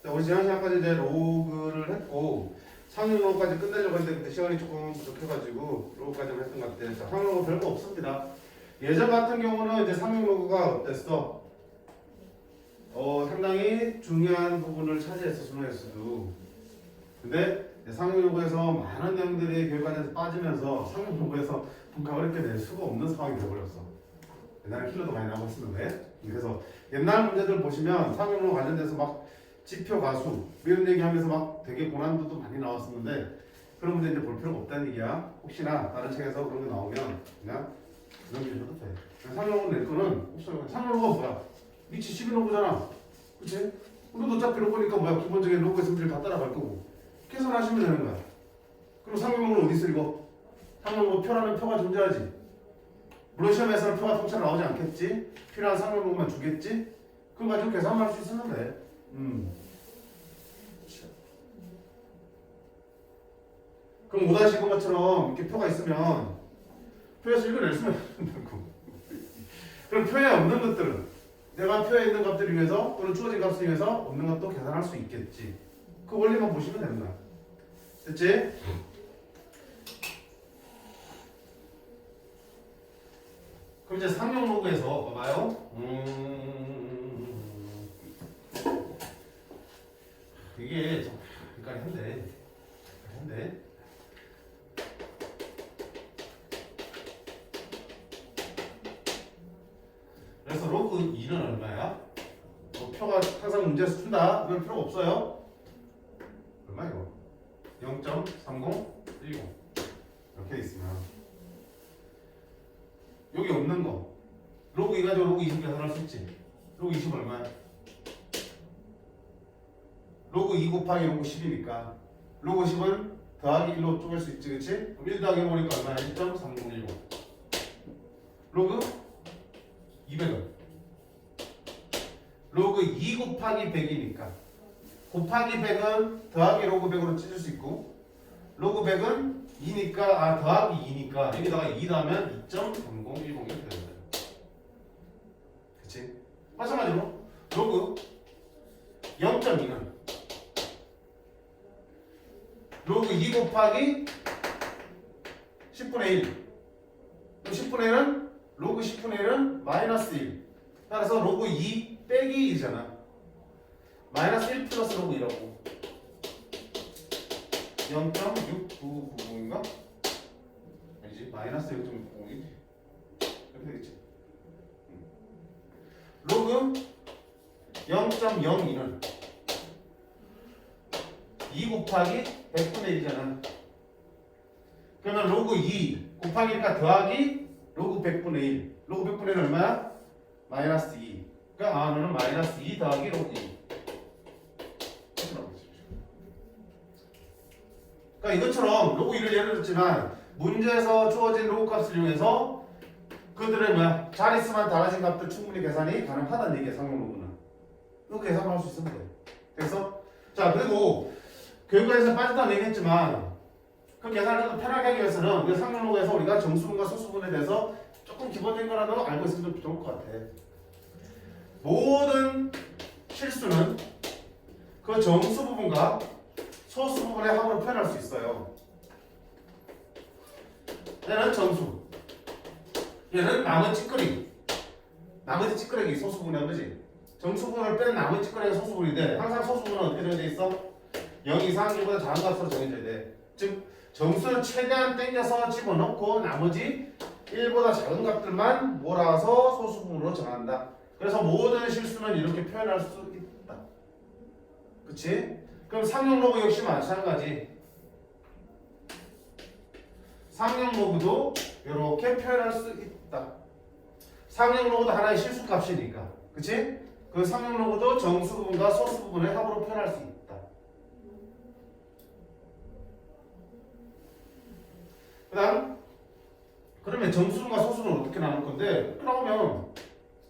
자, 우리 지난 시간까지 이제 로그를 했고 상용 로그까지 끝내려고 했는데 그때 시간이 조금 부족해가지고 로그까지만 했던 것 같아요. 자, 상용 로그 별거 없습니다. 예전 같은 경우는 이제 상용 로그가 어땠어? 상당히 중요한 부분을 차지했어, 수능에서도. 근데 상용 로그에서 많은 내용들이 교육관에서 빠지면서 상용 로그에서 분석을 이렇게 낼 수가 없는 상황이 되어버렸어. 옛날에 킬러도 많이 나오고 있었는데. 그래서 옛날 문제들 보시면 상용 로그 관련돼서 막 지표 가수 이런 얘기하면서 막 되게 고난도도 많이 나왔었는데 그런 문제 이제 볼 필요가 없다는 얘기야. 혹시나 다른 책에서 그런 거 나오면 그냥 넘기셔도 돼. 상용 로그 낼 거는 혹시 상용 로그가 뭐야? 위치 11로그잖아. 그치? 우리도 어차피 로그니까 뭐야? 기본적인 로그의 성질을 다 따라갈 거고 계산하시면 되는 거야. 그럼 상용로그는 어디서 읽어? 상용로그 표라는 표가 존재하지. 물론 시험에서는 표가 통째로 나오지 않겠지. 필요한 상용로그만 주겠지. 그거 가지고 계산만 할 수 있었는데. 그럼 5-2번 것처럼 이렇게 표가 있으면 표에서 읽어낼 수는 없고. 그럼 표에 없는 것들은 내가 표에 있는 값들 중에서 또는 주어진 값 중에서 없는 것도 계산할 수 있겠지. 그 원리만 보시면 되는 거야. 됐지? 그럼 이제 상용 로그에서 봐봐요. 이게 좀 헷갈린데. 그래서 로그 2는 얼마야? 표가 항상 문제에서 준다. 그럴 필요가 없어요. 얼마 이거? 0.3010 이렇게 있으면 여기 없는 거 로그 2 가지고 로그 20 계산할 수 있지. 로그 20 얼마야? 로그 2 곱하기 로그 10이니까 로그 10은 더하기 1로 쪼갤 수 있지. 그치? 그럼 1 더하기 1 보니까 얼마야? 1.3010 로그 200은 로그 2 곱하기 100이니까 곱하기 100은 더하기 로그 100으로 찢을 수 있고 로그 100은 2니까 더하기 2니까 여기다가 2 더하면 2.3010 이렇게 되는 거예요. 그치? 마찬가지로 로그 0.2는 로그 2 곱하기 10분의 1 그럼 10분의 1은 로그 10분의 1은 마이너스 1 따라서 로그 2 빼기 1이잖아. 마이너스 1 플러스 로그 2라고 0.6990인가? 아니지 마이너스 0.990이지 이렇게 되겠지. 로그 0.02는 2 곱하기 100분의 1이잖아. 그러면 로그 2 곱하기니까 더하기 로그 100분의 1 로그 100분의 1은 얼마야? 마이너스 2 그러니까 너는 마이너스 2 더하기 로그 2 그러니까 이것처럼 로그 2를 예를 들었지만 문제에서 주어진 로그 값을 이용해서 그들의 자릿수만 달라진 값들 충분히 계산이 가능하다는 얘기야. 상용 로그는 이거 계산할 수 있으면 돼. 그래서 자 그리고 교육과에서 빠졌다는 얘기했지만 그 계산을 좀 편하게 하기 위해서는 우리가 상용 로그에서 우리가 정수분과 소수분에 대해서 조금 기본적인 거라도 알고 있으면 좀 좋을 것 같아. 모든 실수는 그 정수 부분과 소수 부분의 합으로 표현할 수 있어요. 얘는 정수, 얘는 나머지 찌끄레기. 나머지 찌끄레기 소수 부분이란 거지. 정수 부분을 뺀 나머지 찌끄레기가 소수 부분인데 항상 소수 부분은 어떻게 정해져 있어? 0 이상 1보다 작은 값으로 정해져야 돼. 즉 정수를 최대한 땡겨서 집어넣고 나머지 1보다 작은 값들만 몰아서 소수 부분으로 정한다. 그래서 모든 실수는 이렇게 표현할 수 있다. 그치? 그럼 상용 로그 역시 마찬가지. 상용 로그도 이렇게 표현할 수 있다. 상용 로그도 하나의 실수 값이니까. 그치? 그 상용 로그도 정수 부분과 소수 부분의 합으로 표현할 수 있다. 그 다음 그러면 정수분과 소수는 어떻게 나눌 건데 이렇게 나오면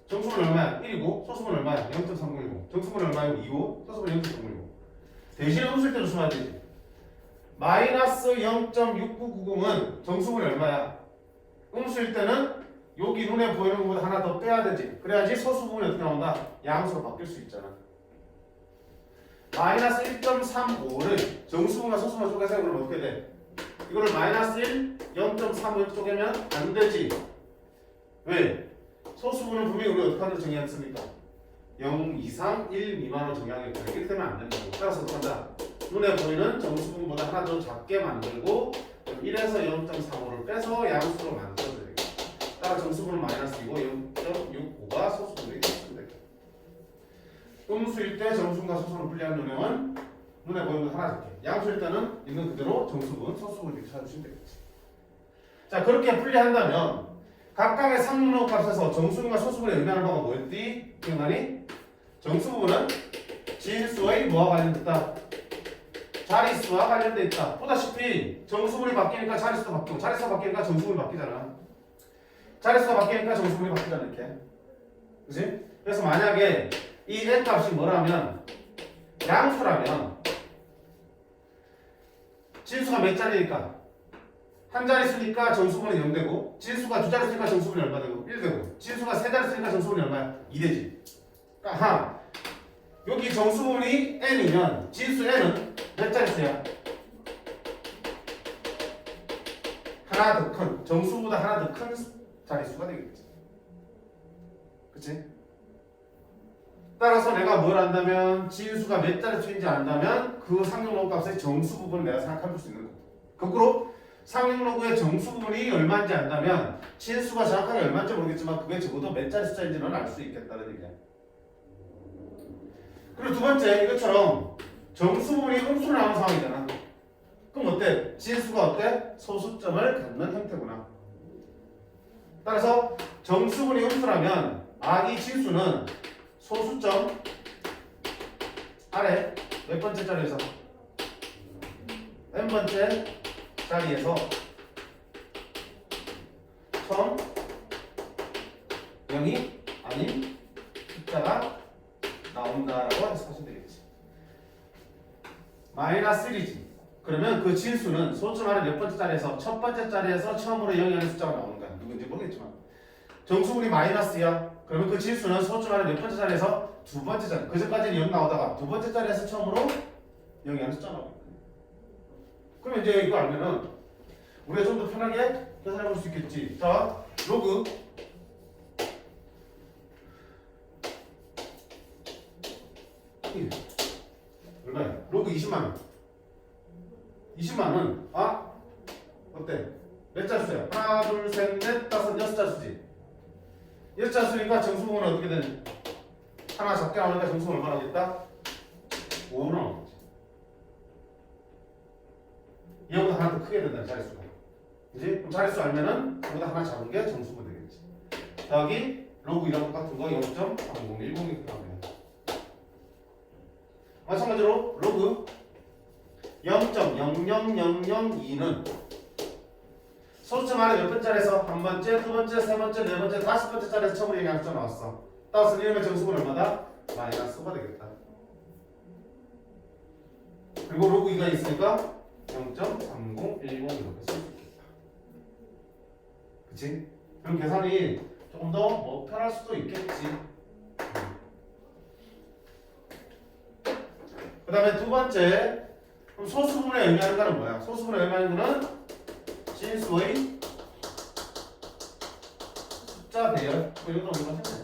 정수분 얼마야? 1이고 소수분 얼마야? 0.30이고 정수분 얼마야? 2고 소수분 0.30이고 대신에 음수일 때 조심해야 되지. 마이너스 0.6990은 정수분이 얼마야? 음수일 때는 여기 눈에 보이는 것보다 하나 더 빼야 되지. 그래야지 소수 부분이 어떻게 나온다? 양수로 바뀔 수 있잖아. 마이너스 1.35를 정수분과 소수분을 쪼개서 그러면 어떻게 돼? 이거를 마이너스 1, 0.35 쪼개면 안 되지. 왜? 소수분은 분명히 우리 어떻게 하는 정의했습니까? 0 이상 1 미만으로 정의하겠다. 이렇게 되면 안 된다고. 따라서 어떻게 한다? 눈에 보이는 정수분보다 하나 더 작게 만들고 1에서 0.35를 빼서 양수로 만들어야 되겠다. 따라 정수분은 마이너스이고 0.65가 소수분이 되겠습니다. 음수일 때 정수분과 소수분을 분리하는 요령은 눈에 보이는 거 하나 작게. 양수일 때는 있는 그대로 정수분, 소수분 이렇게 찾으시면 되겠지. 자, 그렇게 분리한다면 각각의 상등록 값에서 정수분과 소수분의 의미하는 바가 뭐였지? 기억나니? 정수분은 진수의 뭐와 관련됐다? 자릿수와 관련돼 있다. 보다시피 정수분이 바뀌니까 자릿수도 바뀌고 자릿수가 바뀌니까 정수분이 바뀌잖아. 자릿수가 바뀌니까 정수분이 바뀌잖아 이렇게. 그치? 그래서 만약에 이 n 값이 뭐라면 양수라면 진수가 몇 자리니까 한 자릿수니까 정수분이 0되고 진수가 두 자릿수니까 정수분이 얼마 되고 1되고 진수가 세 자릿수니까 정수분이 얼마야? 2되지. 그러니까 여기 정수분이 n이면 진수 n은 몇 자릿수야? 하나 더 큰, 정수보다 하나 더 큰 자릿수가 되겠지. 그치? 따라서 내가 뭘 안다면 진수가 몇 자릿수인지 안다면 그 상용로그 값의 정수 부분을 내가 생각해 볼 수 있는 거고, 거꾸로 상용로그의 정수 부분이 얼마인지 안다면 진수가 정확하게 얼마인지 모르겠지만 그게 적어도 몇 자릿수인지는 알 수 있겠다는 얘기야. 그리고 두 번째, 이것처럼 정수 부분이 음수로 나오는 상황이잖아. 그럼 어때? 진수가 어때? 소수점을 갖는 형태구나. 따라서 정수분이 음수라면 이 진수는 소수점 아래 몇 번째 자리에서 n번째 자리에서 처음 0이 아닌 숫자가 나온다라고 해석하시면 되겠지. 마이너스 1이지. 그러면 그 진수는 소수점 아래 몇 번째 자리에서 첫 번째 자리에서 처음으로 0이 아닌 숫자가 나오는 거야. 누군지 모르겠지만 정수분이 마이너스야. 그러면 그 진수는 소수점 아래 몇 번째 자리에서 두 번째 자리. 그 전까지는 0 나오다가 두 번째 자리에서 처음으로 0이 아닌 숫자가 나오는 거야. 그러면 이제 이거 알면은 우리가 좀 더 편하게 계산해 볼 수 있겠지. 자, 로그 얼마야? 로그 20만원. 20만원. 어때? 몇 자수야? 하나, 둘, 셋, 넷, 다섯, 여섯 자수지. 여섯 자수니까 정수분은 어떻게 되는? 하나 작게 나오니까 정수분 얼마 나오겠다? 5 나오겠지. 얘보다 하나 더 크게 된다, 자릿수가. 그지? 그럼 자릿수 알면은 그보다 하나 작은 게 정수분 되겠지. 더하기 로그 이랑 똑같은 거 0.3010 나오네요. 마찬가지로 로그 0.00002는 소수점 안에 몇 번째에서 한 번째, 두 번째, 세 번째, 네 번째, 다섯 번째 자리에서 처음으로 얘기한 숫자 나왔어. 따라서 이러면 정수분 얼마다? 마이너스가 되겠다. 그리고 로그 2가 있으니까 0.3010 이렇게 쓸 수 있겠다. 그치? 그럼 계산이 조금 더 뭐 편할 수도 있겠지. 그 다음에 두 번째, 그럼 소수분의 의미하는 거는 뭐야? 소수분의 의미하는 거는 진수의 숫자 배열. 뭐 이런 거 우리가 했네.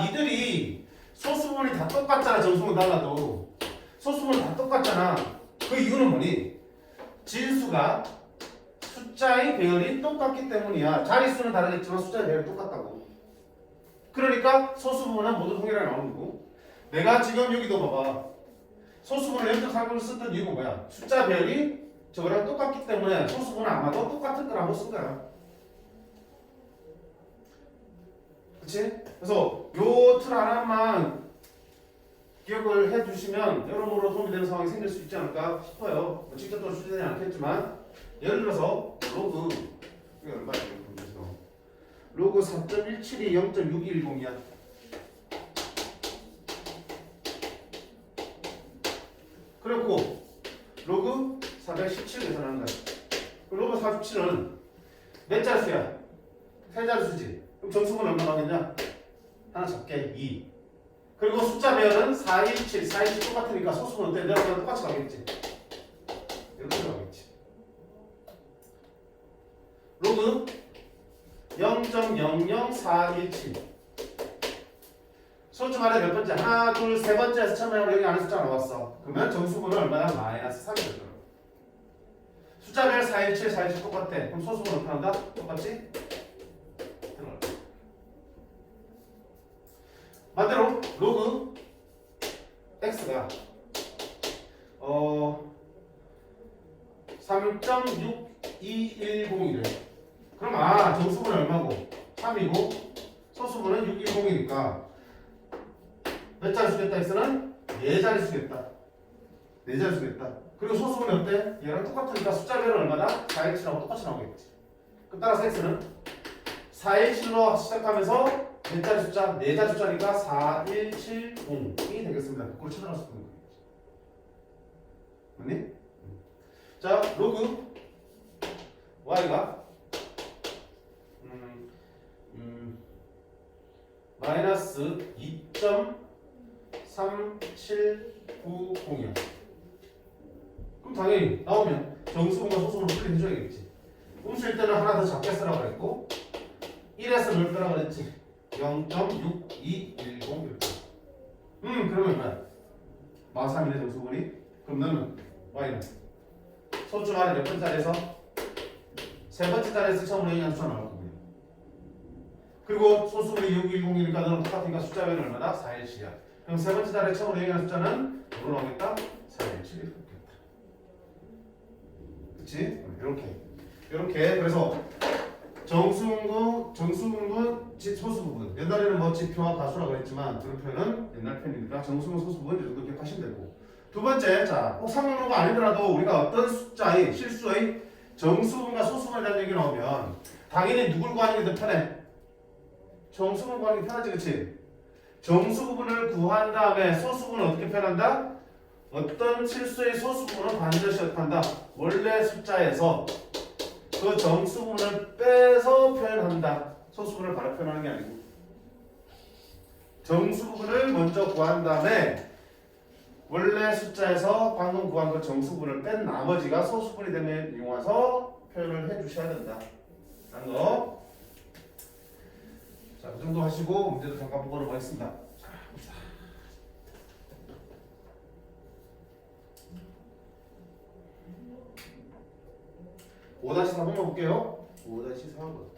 니들이 소수분이 다 똑같잖아. 정수분 달라도 소수분은 다 똑같잖아. 그 이유는 뭐니? 진수가 숫자의 배열이 똑같기 때문이야. 자릿수는 다르겠지만 숫자의 배열이 똑같다고. 그러니까 소수분은 모두 동일하게 나오는 거고, 내가 지금 여기도 봐봐. 소수분을 0.40을 썼던 이유가 뭐야? 숫자 배열이 저거랑 똑같기 때문에 소수분은 아마도 똑같은 거라고 쓴 거야. 그치? 그래서 요 틀 하나만 기억을 해두시면 여러모로 도움이 되는 상황이 생길 수 있지 않을까 싶어요. 뭐 직접적으로 수준되지 않겠지만, 예를 들어서 로그 이게 얼마야? 로그 4.172 0.6210이야. 그리고 로그 417 계산하는 거야. 로그 47은 몇 자릿수야? 세 자릿수지. 그럼 정수분 얼마 나오겠냐? 하나 작게 2. 그리고 숫자 배열은 417, 417 똑같으니까 소수는 어때? 내가 똑같이 가겠지. 이렇게 가겠지. 로그 0.00417 소수 말에 몇 번째? 하나, 둘, 세 번째에서 처음에 여기 안에 숫자 나왔어. 그러면 정수분은 얼마나? 마이너스 3이 될 거야. 숫자별 417, 417 똑같아. 그럼 소수분 어떻게 한다? 똑같지? 들어가. 반대로 로그 x가 3.6210이래. 그럼 정수분은 얼마고? 3이고 소수분은 610이니까 몇 자리 수겠다? x는 4자리 수겠다. 4자리 수겠다. 그리고 소수분이 어때? 얘랑 똑같으니까 숫자별은 얼마다? 417하고 똑같이 나오겠지. 그럼 따라서 x는 417로 시작하면서 몇 자리 숫자? 4자리 숫자니까 4170이 되겠습니다. 그걸 찾아갈 수 있는 거겠지. 맞니? 자, 로그 y가 마이너스 2.3790이야. 그럼 당연히 나오면 정수분과 소수분을 분리해줘야겠지. 음수일 때는 하나 더 작게 쓰라고 그랬고 1에서 몇 빼라고 그랬지? 0.6210 그러면 뭐야? 마3이네 정수분이. 그럼 너는 y는 소수 말에 몇 번짜리에서? 세 번째 자리에서 처음으로 얘기한 숫자 나올 거고요. 그리고 소수분이 6110이니까 너는 똑같으니까 숫자별은 얼마다? 417이야. 그럼 세 번째 자리에 처음으로 얘기한 숫자는 뭐로 나오겠다? 417이 나오겠다. 그치? 이렇게 그래서 정수분과 소수부분. 옛날에는 뭐 지표와 가수라고 했지만 그런 표현은 옛날 편이니까 정수분, 소수부분 이 정도 기억하시면 되고. 두 번째, 자, 꼭 상용어가 아니더라도 우리가 어떤 숫자의 실수의 정수분과 소수분에 대한 얘기 나오면 당연히 누굴 구하는 게 더 편해? 정수분 구하는 게 편하지, 그치? 정수부분을 구한 다음에 소수분을 어떻게 표현한다? 어떤 실수의 소수분은 반드시 어떻게 한다? 원래 숫자에서 그 정수분을 빼서 표현한다. 소수분을 바로 표현하는 게 아니고 정수분을 먼저 구한 다음에 원래 숫자에서 방금 구한 그 정수분을 뺀 나머지가 소수분이 되면 이용해서 표현을 해주셔야 된다. 라는 거. 자, 그 정도 하시고 문제도 잠깐 보도록 하겠습니다. 5-4 한번 볼게요. 5-4번.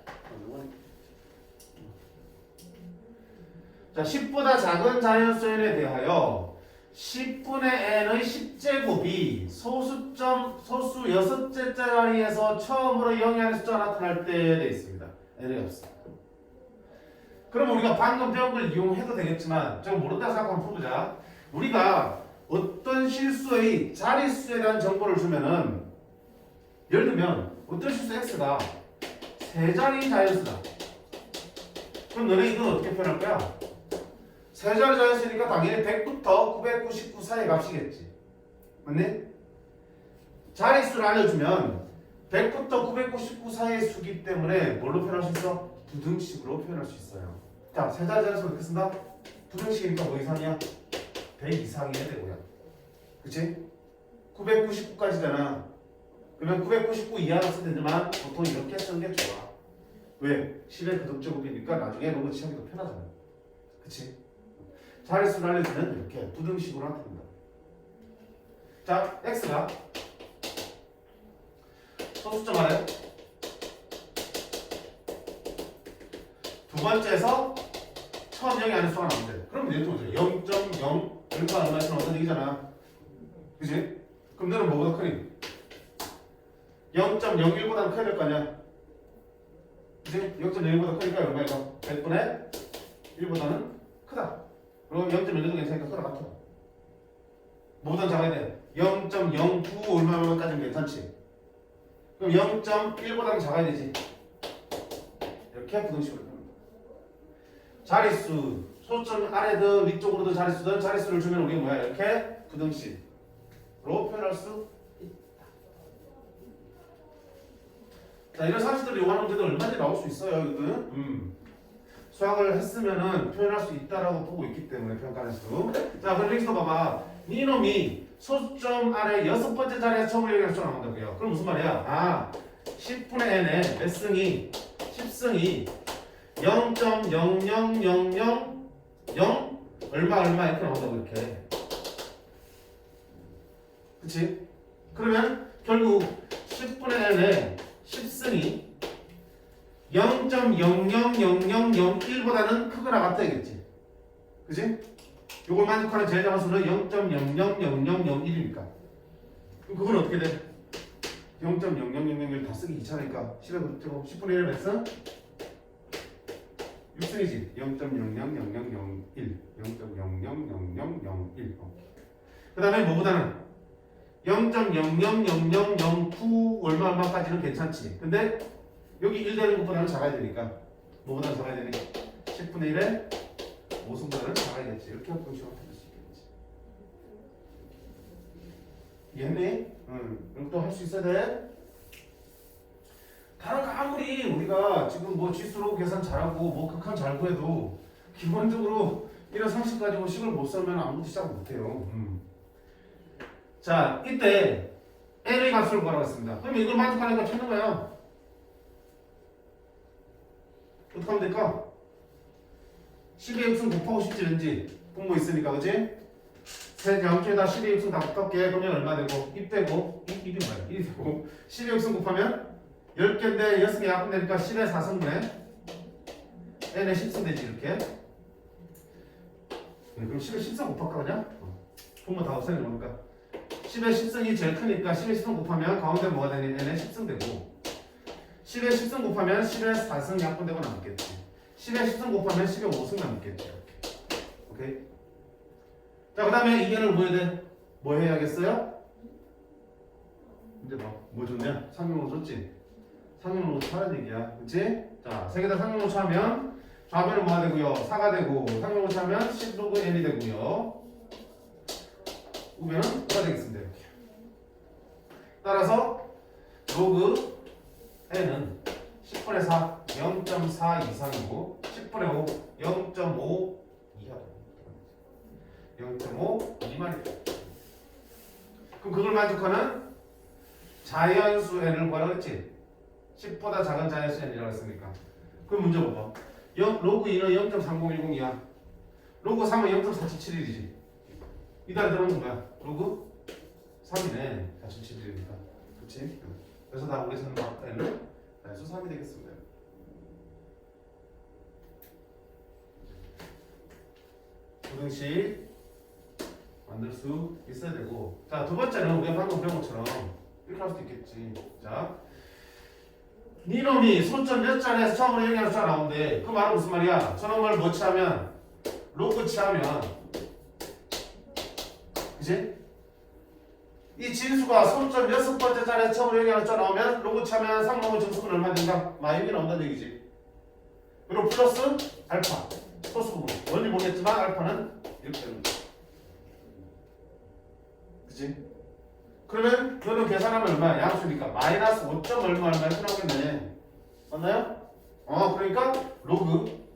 자, 10보다 작은 자연수연에 대하여 10분의 n의 10제곱이 소수 6째 자리에서 처음으로 0이 아닌 숫자가 나타날 때 되어 있습니다. n의 값. 그럼 우리가 방금 배운 걸 이용해도 되겠지만 좀 모른다고 생각하면 풀어보자. 우리가 어떤 실수의 자릿수에 대한 정보를 주면은 예를 들면 어떤 실수 x가 세 자리 자연수다. 그럼 너네 이건 어떻게 표현할 거야? 세 자리 자연수니까 당연히 100부터 999 사이의 값이겠지. 맞니? 자릿수를 알려주면 100부터 999 사이의 수기 때문에 뭘로 표현할 수 있어? 부등식으로 표현할 수 있어요. 자, 세 자리 자연수 어떻게 쓴다? 부등식이니까 뭐 이상이야? 100 이상이어야 되고요. 그치? 999까지잖아. 그러면 999 이하로 쓰는데만 보통 이렇게 쓰는 게 좋아. 왜? 10의 부등제곱이니까 나중에 로그 취하기 더 편하잖아. 그치? 자릿수를 알려주면 이렇게 부등식으로 나타난다. 자, x가 소수점 아래 두 번째에서 처음 0이 아닌 수가 나오는데 그럼 얘도 보자. 0.0 그러니까 얼마에서 어떤 얘기잖아. 그치? 그럼 너는 뭐보다 크니? 0.01보다는 커야 될 거 아니야? 그치? 0.01보다 크니까 얼마야 이거? 100분의 1보다는 크다. 그럼 0.01도 괜찮으니까 끌어갔어. 뭐보다 작아야 돼? 0.09 얼마까지는 괜찮지? 그럼 0.1보다는 작아야 되지. 이렇게 부등식으로 표현합니다. 자릿수, 소점 아래든 위쪽으로든 자릿수든 자릿수를 주면 우리 뭐야? 이렇게 부등식으로 표현할 수 있다. 자, 이런 사실들을 이용하는 문제도 얼마든지 나올 수 있어요. 이거는. 수학을 했으면은 표현할 수 있다라고 보고 있기 때문에 평가에서도. 자, 그럼 여기서 봐봐. 니놈이 소점 아래 6번째 자리에 처음으로 얘기해서 나온다고요. 그럼 무슨 말이야? 아, 10분의 n에 몇 승이 10승이 0.00000 얼마 이렇게 나온다고 이렇게. 그치? 그러면 결국 10분의 n에 10승이 0.000001보다는 크거나 같아야겠지. 그치? 요걸 만족하는 제일 작은 수는 0.000001이니까. 그럼 그건 어떻게 돼? 0.0001 다 쓰기 귀찮으니까 10에 붙이고 10분의 1을 몇 승? 6승이지. 0.000001 0.000001 그 다음에 뭐보다는 0.000009 얼마까지는 괜찮지. 근데 여기 1 되는 것보다는 작아야 되니까 뭐보다는 작아야 되니? 10분의 1에 5승보다는 작아야겠지. 이렇게 공식으로 해볼 수 있겠지. 이해했니? 응. 이것도 할 수 있어야 돼. 다른 거 아무리 우리가 지금 뭐 지수로 계산 잘하고 뭐 극한 잘 구해도 기본적으로 이런 상식 가지고 식을 못 쓰면 아무것도 시작 못 해요. 자, 이때 n의 값을 구하라고 했습니다. 그럼 이걸 만족하는 거 찾는 거야. 어떻게 하면 될까? 10의 6승 곱하고 싶지 왠지 분모 있으니까 그치? 세 양쪽에다 10의 6승 다 곱할게. 그러면 얼마 되고? 2 빼고 2이 뭐야? 1이 되고 10의 6승 곱하면 10개인데 6개 약분 되니까 10의 4승분의 n의 10승 되지 이렇게. 그럼 10의 10승 곱할까 그냥? 분모 다 없애는 거니까 10의 10승이 제일 크니까 10의 10승 곱하면 가운데 뭐가 되니? n의 10승 되고 10의 10승 곱하면 10의 4승 약분되고 남겠지. 10의 10승 곱하면 10의 5승 남겠지. 이렇게. 오케이? 자, 그 다음에 이견을 뭐 해야 돼? 뭐 해야겠어요? 이제 뭐 줬냐? 상용으로 줬지? 상용으로 차라는 얘기야. 그치? 자, 세 개 다 상용으로 차면 좌변은 뭐가 되고요? 4가 되고 상용으로 차면 10 로그 n이 되고요. 우변은 5가 되겠습니다. 이렇게. 따라서 로그 n은 10분의 4, 0.4 이상이고 10분의 5, 0.5 이하다. 0.5 미만이다. 그럼 그걸 만족하는 자연수 n을 구하라고 했지? 10보다 작은 자연수 n이라고 했으니까. 그럼 문제 봐봐. 로그 2는 0.3010이야. 로그 3은 0.4771이지. 이달에 들어오는 거야. 로그 3이네. 4771이니까. 그치? 그래서 나오게 되는 n은 단수 3이 되겠습니다. 부등식 만들 수 있어야 되고. 자, 두 번째는 우리가 방금 배운 것처럼 이렇게 할 수도 있겠지. 자, 니놈이 소점 몇 자리에서 처음으로 얘기하는 숫자 나오는데 그 말은 무슨 말이야? 저놈을 뭐 취하면 로그 취하면 그치? 이 진수가 소점 6번째 자리에 처음으로 얘기하는 숫자 나오면 로그 취하면 상놈의 정수는 얼마 된다? 마이너스 나온다는 얘기지. 그리고 플러스 알파 소수 부분 뭔지 모르겠지만 알파는 이렇게 되는 거야. 그치? 그러면 너는 계산하면 얼마야? 양수니까 마이너스 5점 얼마 이렇게 나오겠네. 맞나요? 그러니까 로그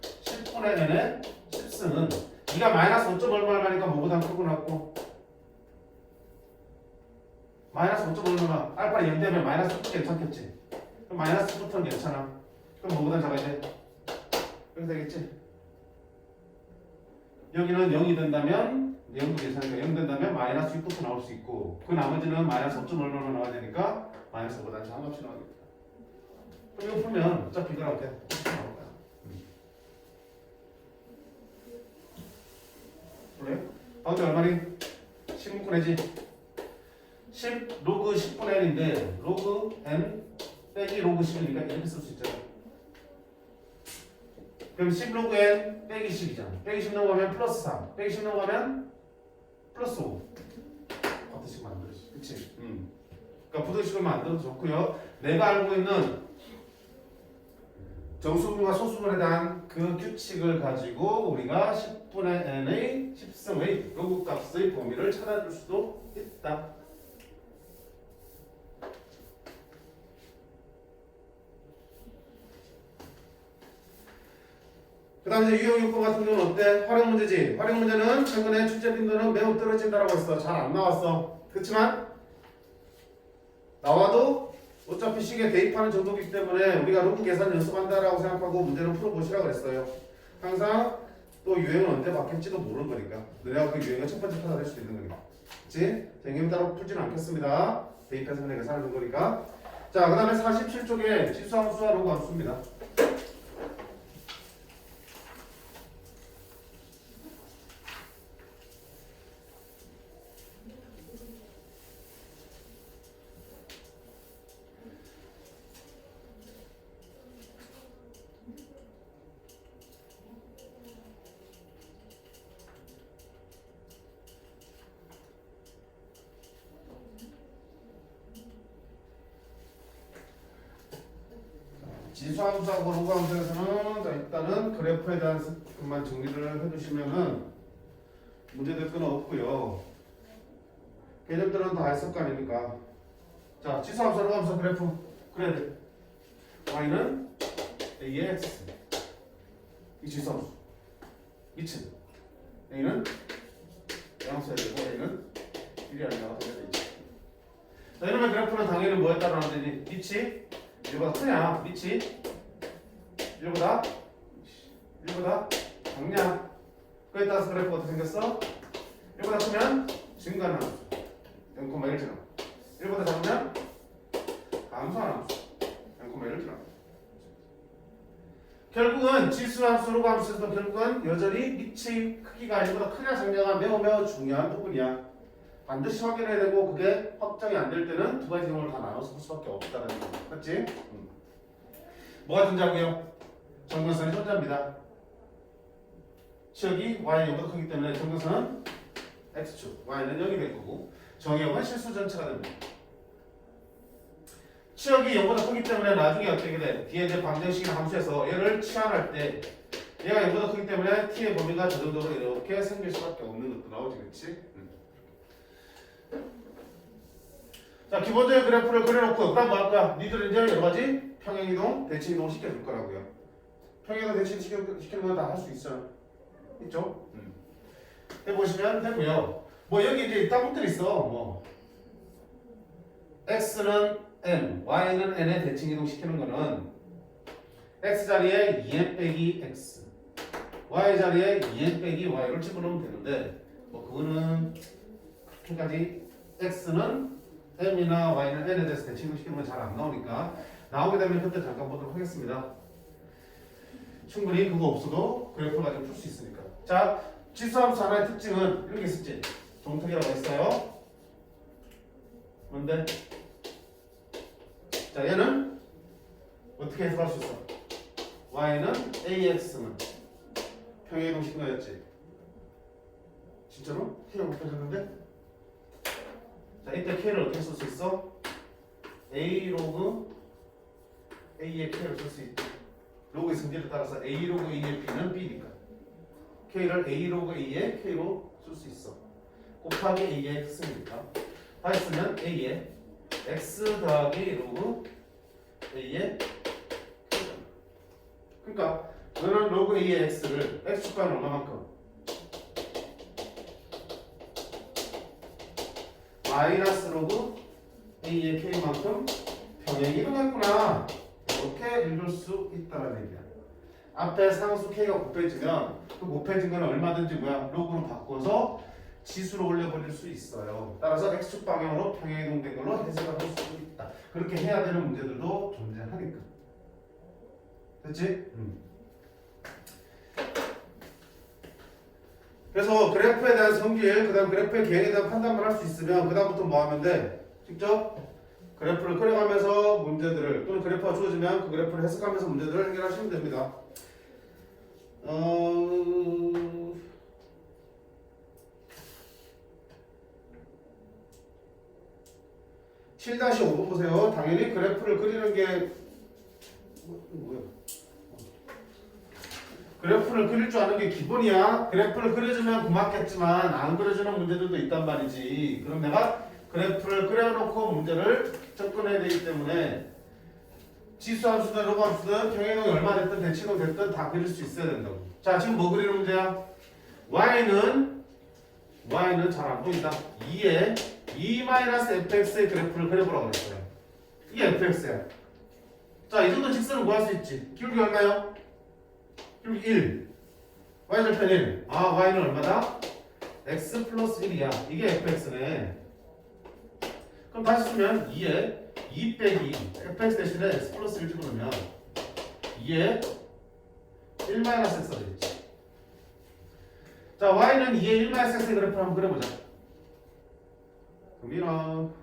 10분의 n의 10승은 네가 마이너스 5점 얼마니까 뭐보다 크고 낮고 마이너스 5점 얼마 알파를 0 되면 마이너스 10 괜찮겠지? 그럼 마이너스 10부터는 괜찮아. 그럼 뭐보다 작아야 돼? 이렇게 되겠지? 여기는 0이 된다면 0도 괜찮으니까 0 된다면 마이너스 6부터 나올 수 있고 그 나머지는 마이너스 5점 얼마나 나와야 되니까 마이너스보다 작은 값이 나오겠다. 그럼 이거 풀면 어차피 이거랑 어때? 나올 거야. 그래? 가운데 얼마니? 16분의지? 10 로그 10분의 n인데 로그 n 빼기 로그 10이니까 이렇게 쓸 수 있잖아. 그럼 10 로그 n 빼기 10이잖아. 빼기 10 넘어가면 플러스 3 빼기 10 넘어가면 플러스 5 같은 식 만들어지. 그치? 그러니까 부등식을 만들어도 좋고요. 내가 알고 있는 정수분과 소수분에 대한 그 규칙을 가지고 우리가 10분의 n의 10승의 로그 값의 범위를 찾아줄 수도 있다. 그 다음에 이제 유형 6번 같은 경우는 어때? 활용 문제지. 활용 문제는 최근에 출제 빈도는 매우 떨어진다라고 했어. 잘 안 나왔어. 그렇지만 나와도 어차피 식에 대입하는 정도이기 때문에 우리가 로그 계산 연습한다라고 생각하고 문제는 풀어보시라고 그랬어요. 항상 또 유행은 언제 바뀔지도 모르는 거니까. 너네가 그 유행의 첫 번째 파가 될 수도 있는 거니까. 그치? 선생님이 따로 풀지는 않겠습니다. 대입해서 내가 사는 거니까. 자, 그 다음에 47쪽에 지수함수와 로그 함수입니다. 지수함수하고 로그함수에서는 자, 일단은 그래프에 대한 것만 정리를 해두시면은 문제될 건 없고요. 개념들은 다 했을 거 아닙니까? 자, 지수함수, 로그함수 그래프 그래야 돼. y는 a의 x 이 지수함수 2층 a는 양수해야 되고 a는 1이 아니라 돼야 되지. 자, 이러면 그래프는 당연히 뭐에 따라 나오는지 빛이 1보다 크냐? 밑이 1보다 작냐? 그에 따라서 그래프가 어떻게 생겼어? 1보다 크면 증가하는 함수 0,1 지나 1보다 작으면 감소하는 함수 0,1을 지나. 결국은 지수함수, 로그함수에서도 결국은 여전히 밑의 크기가 1보다 크냐 작냐가 매우 중요한 부분이야. 반드시 확인해야 되고 그게 확정이 안 될 때는 두 가지 경우를 다 나눠서 볼 수밖에 없다는 거. 맞지? 뭐가 존재하고요? 정근선이 존재합니다. 치역이 y보다 크기 때문에 정근선은 x축, y는 0이 될 거고 정의역은 실수 전체가 됩니다. 치역이 0보다 크기 때문에 나중에 어떻게 돼? 뒤에 이제 방정식이나 함수에서 얘를 치환할 때 얘가 0보다 크기 때문에 t의 범위가 저 정도로 이렇게 생길 수밖에 없는 것도 나오지, 그렇지? 자, 기본적인 그래프를 그려놓고 그다음 뭐 할까? 니들은 이제 여러 가지 평행이동, 대칭이동 시켜줄 거라고요. 평행이동, 대칭 시키는 건 다 할 수 있어요. 있죠? 해보시면 되고요. 뭐 여기 이제 있다 것들이 있어. 뭐 x는 n, y는 n에 대칭이동 시키는 거는 x 자리에 2n 빼기 x, y 자리에 2n 빼기 y를 집어넣으면 되는데 뭐 그거는 그렇게까지 x는 m이나 y는 n에 대해서 대칭을 시키는 건 잘 안 나오니까 나오게 되면 그때 잠깐 보도록 하겠습니다. 충분히 그거 없어도 그래프를 가지고 풀 수 있으니까. 자, 지수함수 하나의 특징은 이런 게 있었지. 정통이라고 했어요. 뭔데? 자, 얘는 어떻게 해석할 수 있어? y는 ax는 평행이동 시킨 거였지. 진짜로? k가 곱해졌는데? 자, 이때 k를 어떻게 쓸 수 있어? a 로그 a의 k를 쓸 수 있지. 로그의 성질에 따라서 a 로그 a의 b는 b니까 k를 a 로그 a의 k로 쓸 수 있어. 곱하기 a의 x니까 다 했으면 a의 x 더하기 로그 a의 k잖아. 그러니까 너는 로그 a의 x를 x축과는 얼마만큼? 마이너스 로그 a의 k만큼 평행이동했구나 이렇게 읽을 수 있다는 얘기야. 앞에 상수 k가 곱해지면 그 곱해진 거는 얼마든지 뭐야 로그로 바꿔서 지수로 올려버릴 수 있어요. 따라서 x축 방향으로 평행이동된 걸로 해석을 할 수 있다. 그렇게 해야 되는 문제들도 존재하니까. 됐지? 그래서 그래프에 대한 성질, 그 다음 그래프의 계획에 대한 판단만 할 수 있으면 그 다음부터 뭐 하면 돼? 직접 그래프를 그려가면서 문제들을 또는 그래프가 주어지면 그 그래프를 해석하면서 문제들을 해결하시면 됩니다. 7-5번 보세요. 당연히 그래프를 그리는 게 뭐야? 그래프를 그릴 줄 아는 게 기본이야. 그래프를 그려주면 고맙겠지만 안 그려주는 문제들도 있단 말이지. 그럼 내가 그래프를 그려놓고 문제를 접근해야 되기 때문에 지수 함수든 로그 함수든 평행이동이 얼마 됐든 대칭이동 됐든 다 그릴 수 있어야 된다고. 자, 지금 뭐 그리는 문제야? y는 잘 안 보인다. 2에 2-fx의 그래프를 그려보라고 그랬어요. 이게 fx야. 자, 이 정도 직선은 구할 수 있지. 기울기 얼마요? 기울기 1. y절편 1. 아, y는 얼마다? x 플러스 1이야. 이게 fx네. 그럼 다시 쓰면 2에 2 빼기 fx 대신에 x 플러스 1 집어넣으면 2에 1-x가 되겠지. 자, y는 2에 1-x의 그래프를 한번 그려보자. 그럼 이런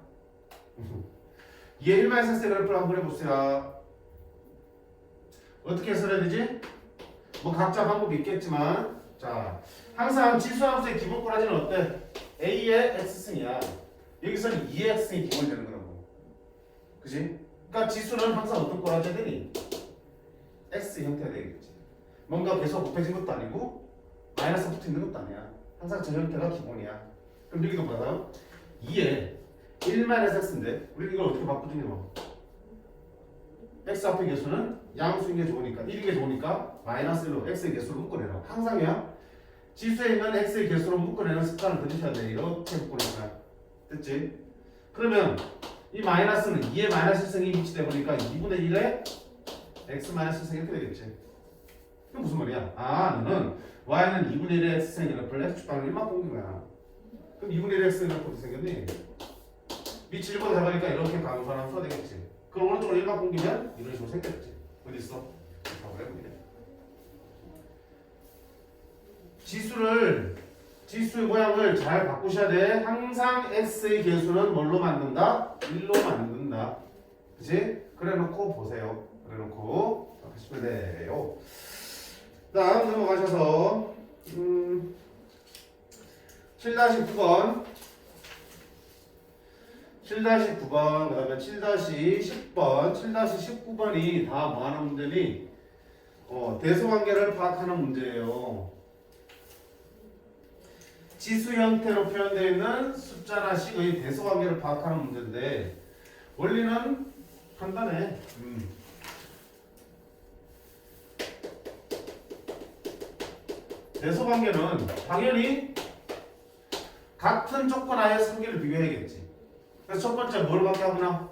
2에 1-x의 그래프를 한번 그려보세요. 어떻게 써야 되지? 뭐 각자 방법이 있겠지만, 자, 항상 지수함수의 기본 꼬라지는 어때? a의 x승이야. 여기서는 2의 x승이 기본이 되는 거라고. 그지? 그러니까 지수는 항상 어떤 꼬라지야 되니? x 형태가 되겠지. 뭔가 계속 곱해진 것도 아니고 마이너스 붙어 있는 것도 아니야. 항상 저 형태가 기본이야. 그럼 여기도 봐요. 2에 1-x인데 우리 이걸 어떻게 바꾸지? x 앞의 개수는 양수인 게 좋으니까 1인 게 좋으니까 마이너스 1로 x의 개수를 묶어내라고. 항상이야. 지수에 있는 x의 개수로 묶어내는 습관을 들이셔야 돼. 이렇게 묶어내니까. 됐지? 그러면 이 마이너스는 2의 마이너스 1승이 위치돼 보니까 2분의 1에 x 마이너스 1승이 이렇게 되겠지. 그게 무슨 말이야? 아, 너는 y는 2분의 1의 x승이 그래프를 x축방을 1만 옮긴 거야. 그럼 2분의 1의 x승이 그래프 어떻게 생겼니? 위치 1보다 작으니까 이렇게 강조하면 써야 되겠지. 그럼 오른쪽으로 1만 옮기면 이런 식으로 생겼지. 어디 있어? 지수의 모양을 잘 바꾸셔야 돼. 항상 x의 개수는 뭘로 만든다? 1로 만든다. 그치? 그래 놓고 보세요. 그래 놓고 하시면 돼요. 다음 넘어가셔서 7-9번 7-9번 그 다음에 7-10번 7-19번이 다 뭐하는 문제니? 대소관계를 파악하는 문제예요. 지수 형태로 표현되어 있는 숫자나 식의 대소관계를 파악하는 문제인데 원리는 간단해. 대소관계는 당연히 같은 조건 하에 성계를 비교해야겠지. 그래서 첫 번째 뭘 받게 하구나?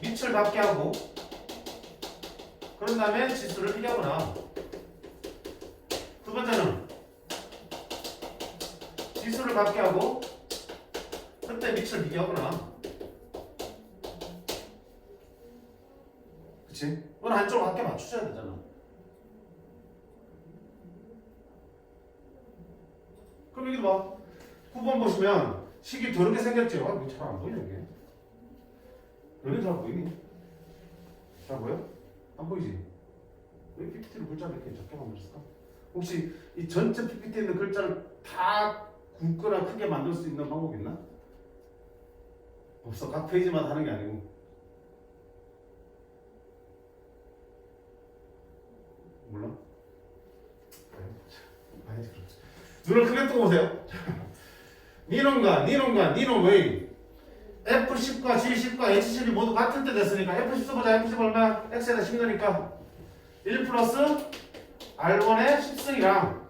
밑을 받게 하고 그런 다음에 지수를 비교하구나. 두 번째는 지수를 받게 하고 그때 밑을 비교하구나. 그치? 어느 한쪽을 함께 맞추셔야 되잖아. 그럼 여기 봐. 9번 보시면 식이 더럽게 생겼죠? 아, 이거 잘 안 보이냐 이게? 여기 잘 보이니? 잘 보여? 안 보이지? 왜 PPT로 글자를 이렇게 적게 만들었을까? 혹시 이 전체 PPT에 있는 글자를 다 굵거나 크게 만들 수 있는 방법 있나? 없어. 각 페이지마다 하는 게 아니고. 몰라? 봐야지 그렇지. 눈을 크게 뜨고 보세요. 니놈의 F10과 G10과 H10이 모두 같은 때 됐으니까 F10 써보자. F10 얼마야? X에다 10 넣으니까 1 플러스 R1의 10승이랑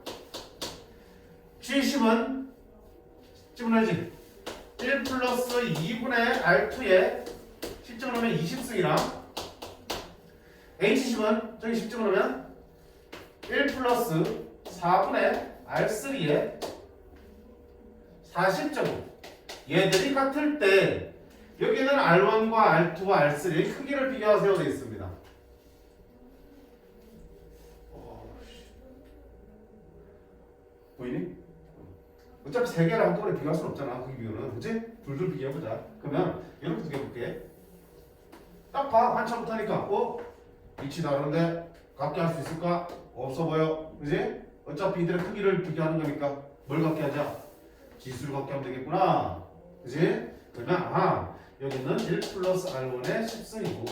G10은 집어넣어야지 1 플러스 2분의 R2에 10점 넣으면 20승이랑 H10은 저기 10점 넣으면 1 플러스 4분의 R3에 40점. 얘들이 같을 때 여기는 R1과 R2와 R3의 크기를 비교하세요 되어 있습니다. 보이니? 어차피 세 개를 한꺼번에 비교할 수는 없잖아. 그 비교는. 그치? 둘둘 비교해보자. 그러면 이렇게 비교해볼게. 딱 봐. 한참부터 하니까 위치 다른데 같게 할 수 있을까? 없어 보여. 그치? 어차피 이들의 크기를 비교하는 거니까 뭘 같게 하자? 지수를 같게 하면 되겠구나. 그치? 그러면 여기는 1 플러스 R1의 10승이고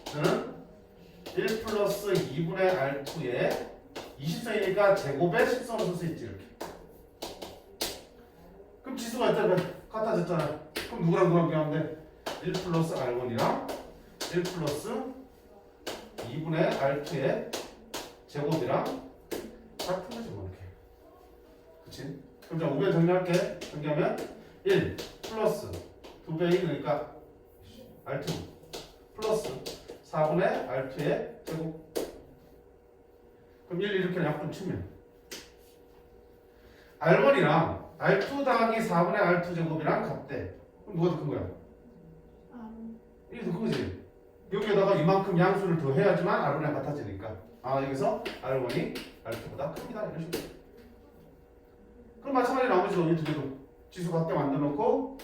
저는 1 플러스 2분의 R2의 20승이니까 제곱에 10승을 쓸 수 있지. 이렇게. 그럼 지수가 같아졌잖아. 그럼 누구랑 비교하면 돼? 1 플러스 R1이랑 1 플러스 2분의 R2의 제곱이랑 같은 거지 뭐 이렇게. 그치? 그럼 자 우변 정리할게. 정리하면 1 플러스 2배이 그러니까 R2 플러스 4분의 R2의 제곱. 그럼 1 이렇게 약분 치면 R1이랑 R2 더하기 4분의 R2 제곱이랑 같대. 그럼 누가 더 큰 거야? 이게 더 큰 거지. 여기에다가 이만큼 양수를 더 해야지만 R1이랑 같아지니까. 아 여기서 R1이 R2보다 큽니다. 이런 식으로. 그럼 마찬가지로 나머지도 이 두 개도 지수 같게 만들어 놓고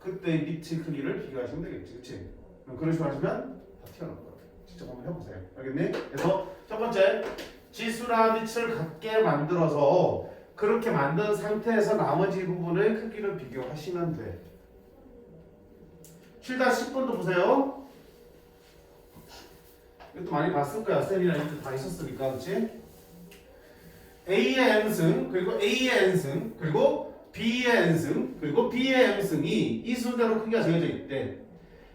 그때의 밑의 크기를 비교하시면 되겠지. 그치? 그런 식으로 하시면 다 튀어나올 거예요. 직접 한번 해보세요. 알겠니? 그래서 첫 번째 지수랑 밑을 같게 만들어서 그렇게 만든 상태에서 나머지 부분의 크기를 비교하시면 돼. 7-10번도 보세요. 이것도 많이 봤을 거야. 쌤이랑 이것도 다 있었으니까. 그렇지? A의 M승, 그리고 A의 N승, 그리고 B의 N승, 그리고 B의 M승이 이 순서대로 크기가 정해져 있대.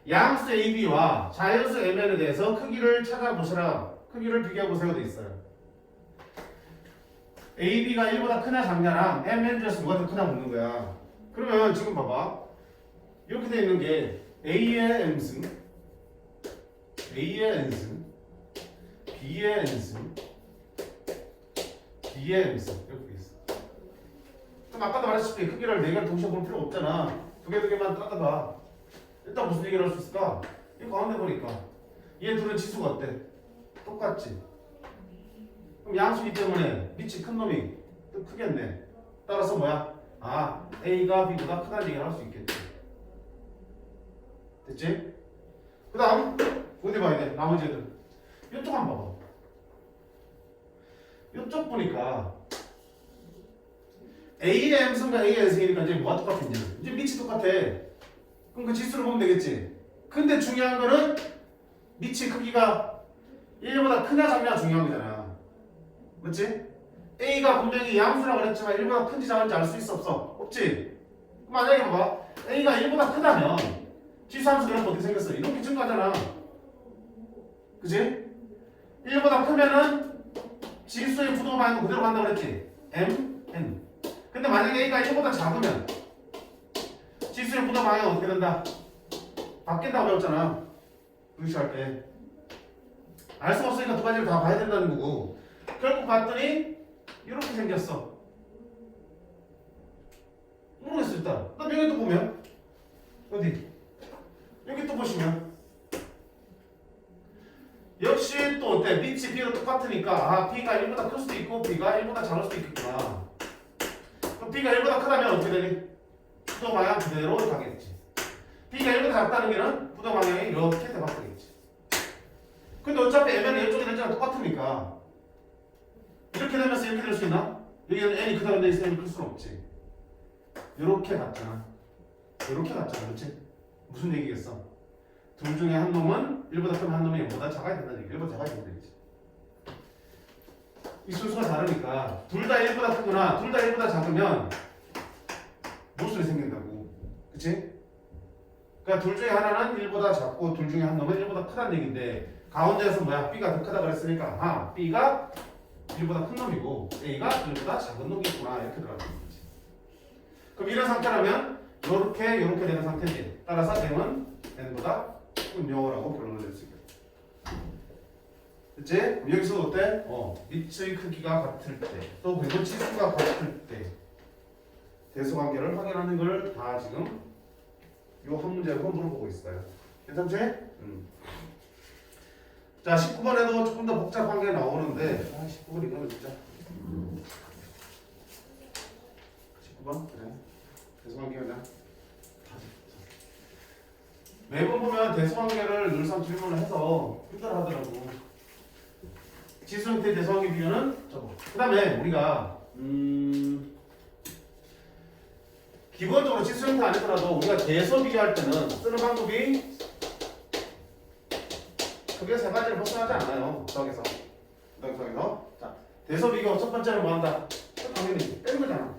양수 AB와 자연수 MN에 대해서 크기를 찾아보시라. 크기를 비교해보세요. 돼 있어요. AB가 1보다 크냐 작냐랑 MN 중에서 누가 더 크냐 묻는 거야. 그러면 지금 봐봐. 이렇게 돼 있는 게 A의 M승, A의 N승, B의 N승, B의 M승 이렇게 돼 있어. 그럼 아까도 말했듯이 크기를 4개를 동시에 볼 필요 없잖아. 두 개만 따져봐. 일단 무슨 얘기를 할 수 있을까? 이 가운데 보니까 얘 둘은 지수가 어때? 똑같지? 그럼 양수기 때문에 밑이 큰 놈이 또 크겠네. 따라서 뭐야? 아, A가 B보다 크다는 얘기를 할 수 있겠지. 됐지? 그 다음 어디 봐야 돼? 나머지 애들 이쪽 한번 봐봐. 이쪽 보니까 A의 M승과 A의 N승이니까 이제 뭐가 똑같겠냐? 이제 밑이 똑같아. 그럼 그 지수를 보면 되겠지. 근데 중요한 거는 밑이 크기가 1보다 크냐 작냐 중요한 거잖아. 맞지? A가 분명히 양수라고 그랬지만 1보다 큰지 작은지 알 수 있어 없어? 없지? 만약에 봐봐. A가 1보다 크다면 지수함수 그래프 어떻게 생겼어? 이렇게 증가하잖아. 그지? 1보다 크면은 지수의 부동화 방향 그대로 간다고 그랬지? M, N. 근데 만약에 A가 1보다 작으면 지수의 부동화 방향은 어떻게 된다? 바뀐다고 배웠잖아. 의시할 때. 알 수가 없으니까 두 가지를 다 봐야 된다는 거고. 결국 봤더니 이렇게 생겼어. 모르겠어 일단. 그다음 여기 또 보면 어디? 여기 또 보시면 역시 또 어때? 밑이 B가 똑같으니까 아 B가 1보다 클 수도 있고 B가 1보다 작을 수도 있겠구나. 그럼 B가 1보다 크다면 어떻게 되니? 부동 방향 그대로 가겠지. B가 1보다 작다는 게는 부동 방향이 이렇게 대박되겠지. 근데 어차피 M은 이쪽에 대자가 똑같으니까 이렇게 되면서 이렇게 될 수 있나? 여기는 N이 크다고 돼 있으면 클 수는 없지. 이렇게 같잖아. 이렇게 같잖아. 그렇지? 무슨 얘기겠어? 둘 중에 한 놈은 1보다 크면 한 놈이 0보다 작아야 된다는 얘기. 1보다 작아야 된다는 얘기지. 이 순서가 다르니까 둘 다 1보다 크거나 둘 다 1보다 작으면 모순이 생긴다고. 그치? 그러니까 둘 중에 하나는 1보다 작고 둘 중에 한 놈은 1보다 크다는 얘기인데 가운데에서 뭐야? B가 더 크다 그랬으니까 아, B가 1보다 큰 놈이고 A가 1보다 작은 놈이구나 이렇게 들어가는 거지. 그럼 이런 상태라면 이렇게 되는 상태지. 따라서 M은 N보다 작군요라고 결론을 낼 수 있겠다. 됐지? 여기서 어때? 밑의 크기가 같을 때, 또 그리고 지수가 같을 때 대소관계를 확인하는 걸 다 지금 요 한 문제로 물어보고 있어요. 괜찮지? 자, 19번에도 조금 더 복잡한 게 나오는데 19번 이거는 진짜 19번? 그래. 대소관계 그냥 매번 보면 대소관계를 늘상 질문을 해서 힘들어 하더라고. 지수 형태의 대소관계 비교는 저거. 그 다음에 우리가 기본적으로 지수 형태 아니더라도 우리가 대소 비교할 때는 쓰는 방법이 크게 세 가지를 벗어나지 않아요. 구석에서. 자, 대소 비교 첫 번째는 뭐 한다? 당연히 뺀 거잖아.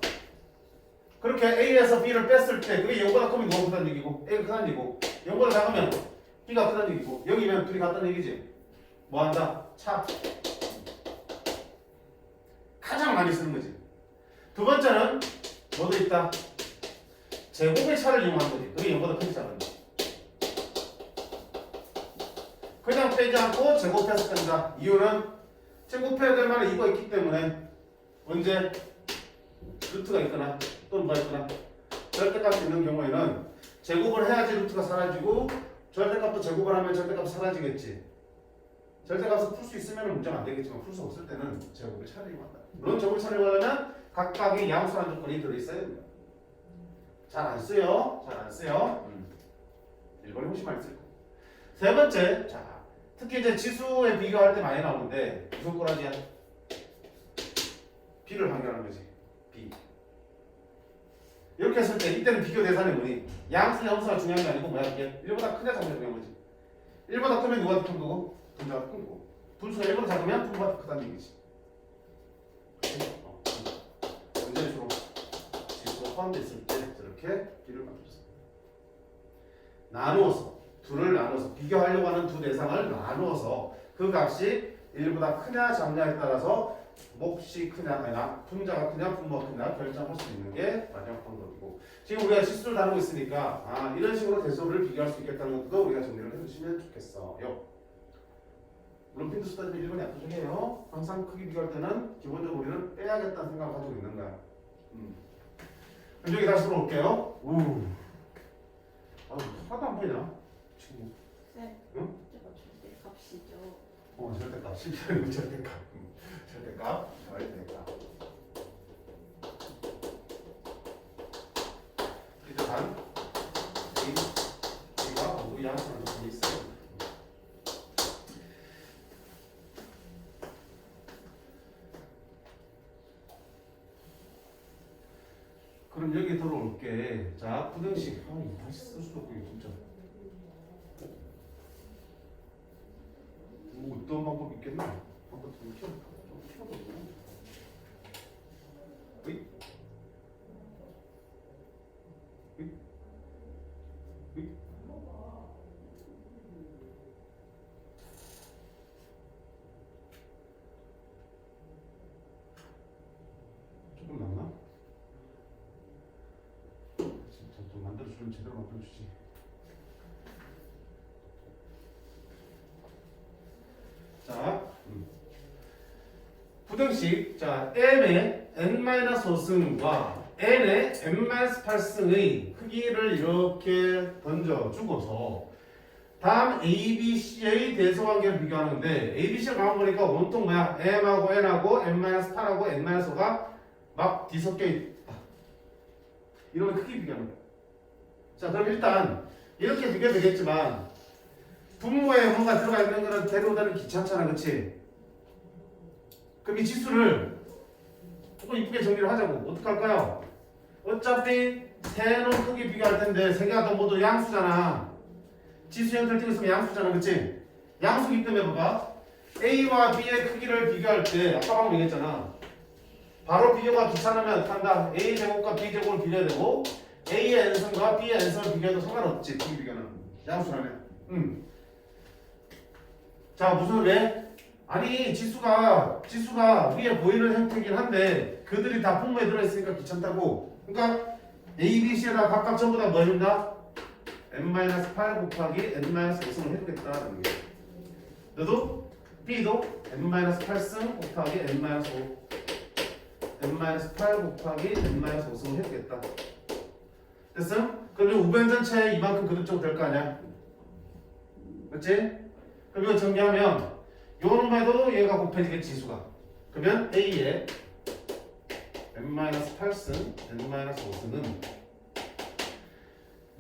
그렇게 A에서 B를 뺐을 때 그게 0보다 크면 누가 크다는 얘기고 A가 크다는 얘기고 0보다 작으면 B가 같다는 얘기고 여기면 둘이 같다는 얘기지. 뭐 한다? 차. 가장 많이 쓰는 거지. 두 번째는 뭐도 있다? 제곱의 차를 이용한 거지. 그게 0보다 크지 않은 거. 그냥 빼지 않고 제곱해서 뺀다. 이유는 제곱해야 될 만한 이유가 있기 때문에 언제 루트가 있거나 또는 뭐가 있거나 절대값이 있는 경우에는 제곱을 해야지 루트가 사라지고 절대값도 제곱을 하면 절대값이 사라지겠지. 절대값을 풀 수 있으면 문제가 안 되겠지만 풀 수 없을 때는 제곱을 차려이용한다. 물론 제곱을 차려이용하려면 각각의 양수라는 조건이 들어있어야 됩니다. 잘 안 쓰요. 잘 안 쓰요. 1번이 훨씬 많이 쓸 거고. 세 번째, 자 특히 이제 지수에 비교할 때 많이 나오는데 무슨 꼬라지야? B를 판결하는 거지. B. 이렇게 했을 때 이때는 비교 대상이 뭐니? 양수냐 함수가 중요한 게 아니고 뭐야 그게? 1보다 크냐 작냐 중요한 거지. 1보다 크면 누가 더 큰 거고? 분자가 큰 거고. 분수가 1보다 작으면 분모가 더 크다는 얘기지. 문제수로 지수가 포함되어 있을 때 저렇게 B를 만들었어. 나누어서 둘을 나눠서 비교하려고 하는 두 대상을 나누어서 그 값이 1보다 크냐 작냐에 따라서 몫이 크냐 아니나 분자가 크냐 분모가 크냐 결정할 수 있는 게 마지막 방법이고 지금 우리가 지수를 다루고 있으니까 이런 식으로 대소를 비교할 수 있겠다는 것도 우리가 정리를 해두시면 좋겠어요. 물론 핀도 쓰다 보면 1번이 압도적이에요. 항상 크기 비교할 때는 기본적으로 우리는 빼야겠다는 생각을 가지고 있는 거야. 그럼 여기 다시 들어올게요. 하나도 안 보이냐? 지금 네. 응? 저거 절대값이죠. 절대값. 실제로 절대값. 절대값. 일단 A가 모두 양수라는 조건이 있어요. 그럼 여기 들어올게. 자, 부등식. 다시 쓸 수도 없고 진짜. 뭐 어떤 방법 있겠나? 방법 좀 키워볼까? 으이? 으이? 으이? 조금 낫나? 진짜 좀 만들어주면 제대로 만들어주지. 자, 부등식. 자, m의 n-5승과 n의 n-8승의 크기를 이렇게 던져주고서 다음 A, B, C의 대소관계를 비교하는 건데 A, B, C를 가만 보니까 온통 뭐야? m하고 n하고 n-8하고 n-5가 막 뒤섞여 있다. 이러면 크기 비교하는 거야. 자, 그럼 일단 이렇게 비교되겠지만 분모에 뭔가 들어가 있는 거는 데려오다는 귀찮잖아, 그치? 그럼 이 지수를 조금 이쁘게 정리를 하자고. 어떻게 할까요? 어차피 세 놈 크기 비교할 텐데 세 개가 다 모두 양수잖아. 지수 형태를 띄고 있으면 양수잖아, 그치? 양수기 때문에 봐봐. A와 B의 크기를 비교할 때 아까 방금 얘기했잖아. 바로 비교가 귀찮으면 어떻게 한다? A제곱과 B제곱을 비교해야 되고 A의 n승과 B의 n승을 비교해도 상관없지. 크기 비교는 양수라면. 자, 무슨 왜? 아니 지수가 위에 보이는 형태긴 한데 그들이 다 분모에 들어있으니까 귀찮다고. 그러니까 A, B, C에다 각각 전부 다 뭐 해준다? n-8 곱하기 n-5승을 해주겠다라는 게. 너도 B도 n-8승 곱하기 n-5 n-8 곱하기 n-5승을 해주겠다. 됐어? 그러면 우변 전체에 이만큼 그릇 될 거 아니야? 맞지? 그럼 이거 정리하면 요 놈에도 얘가 곱해지겠지 지수가. 그러면 A의 n-8승, n-5승은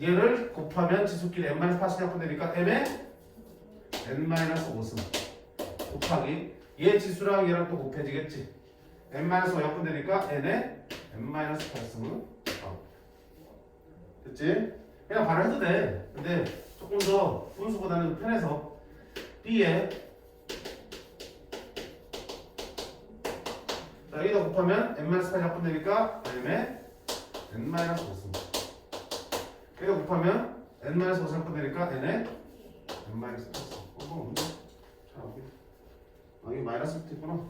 얘를 곱하면 지수끼리 n-8승이 합분되니까 m의 n-5승 곱하기 얘 지수랑 얘랑 또 곱해지겠지. n-5 약분되니까 n의 n-8승을 됐지? 그냥 바로 해도 돼. 근데 조금 더 분수보다는 편해서 B에 자, 여기다 곱하면 n-8이 약분되니까 m의 n-5승 여기다 곱하면 n-5승 약분되니까 n의 n 마이너스 플러스. 없네. 잘 나오게. 아, 이게 마이너스부터 있구나.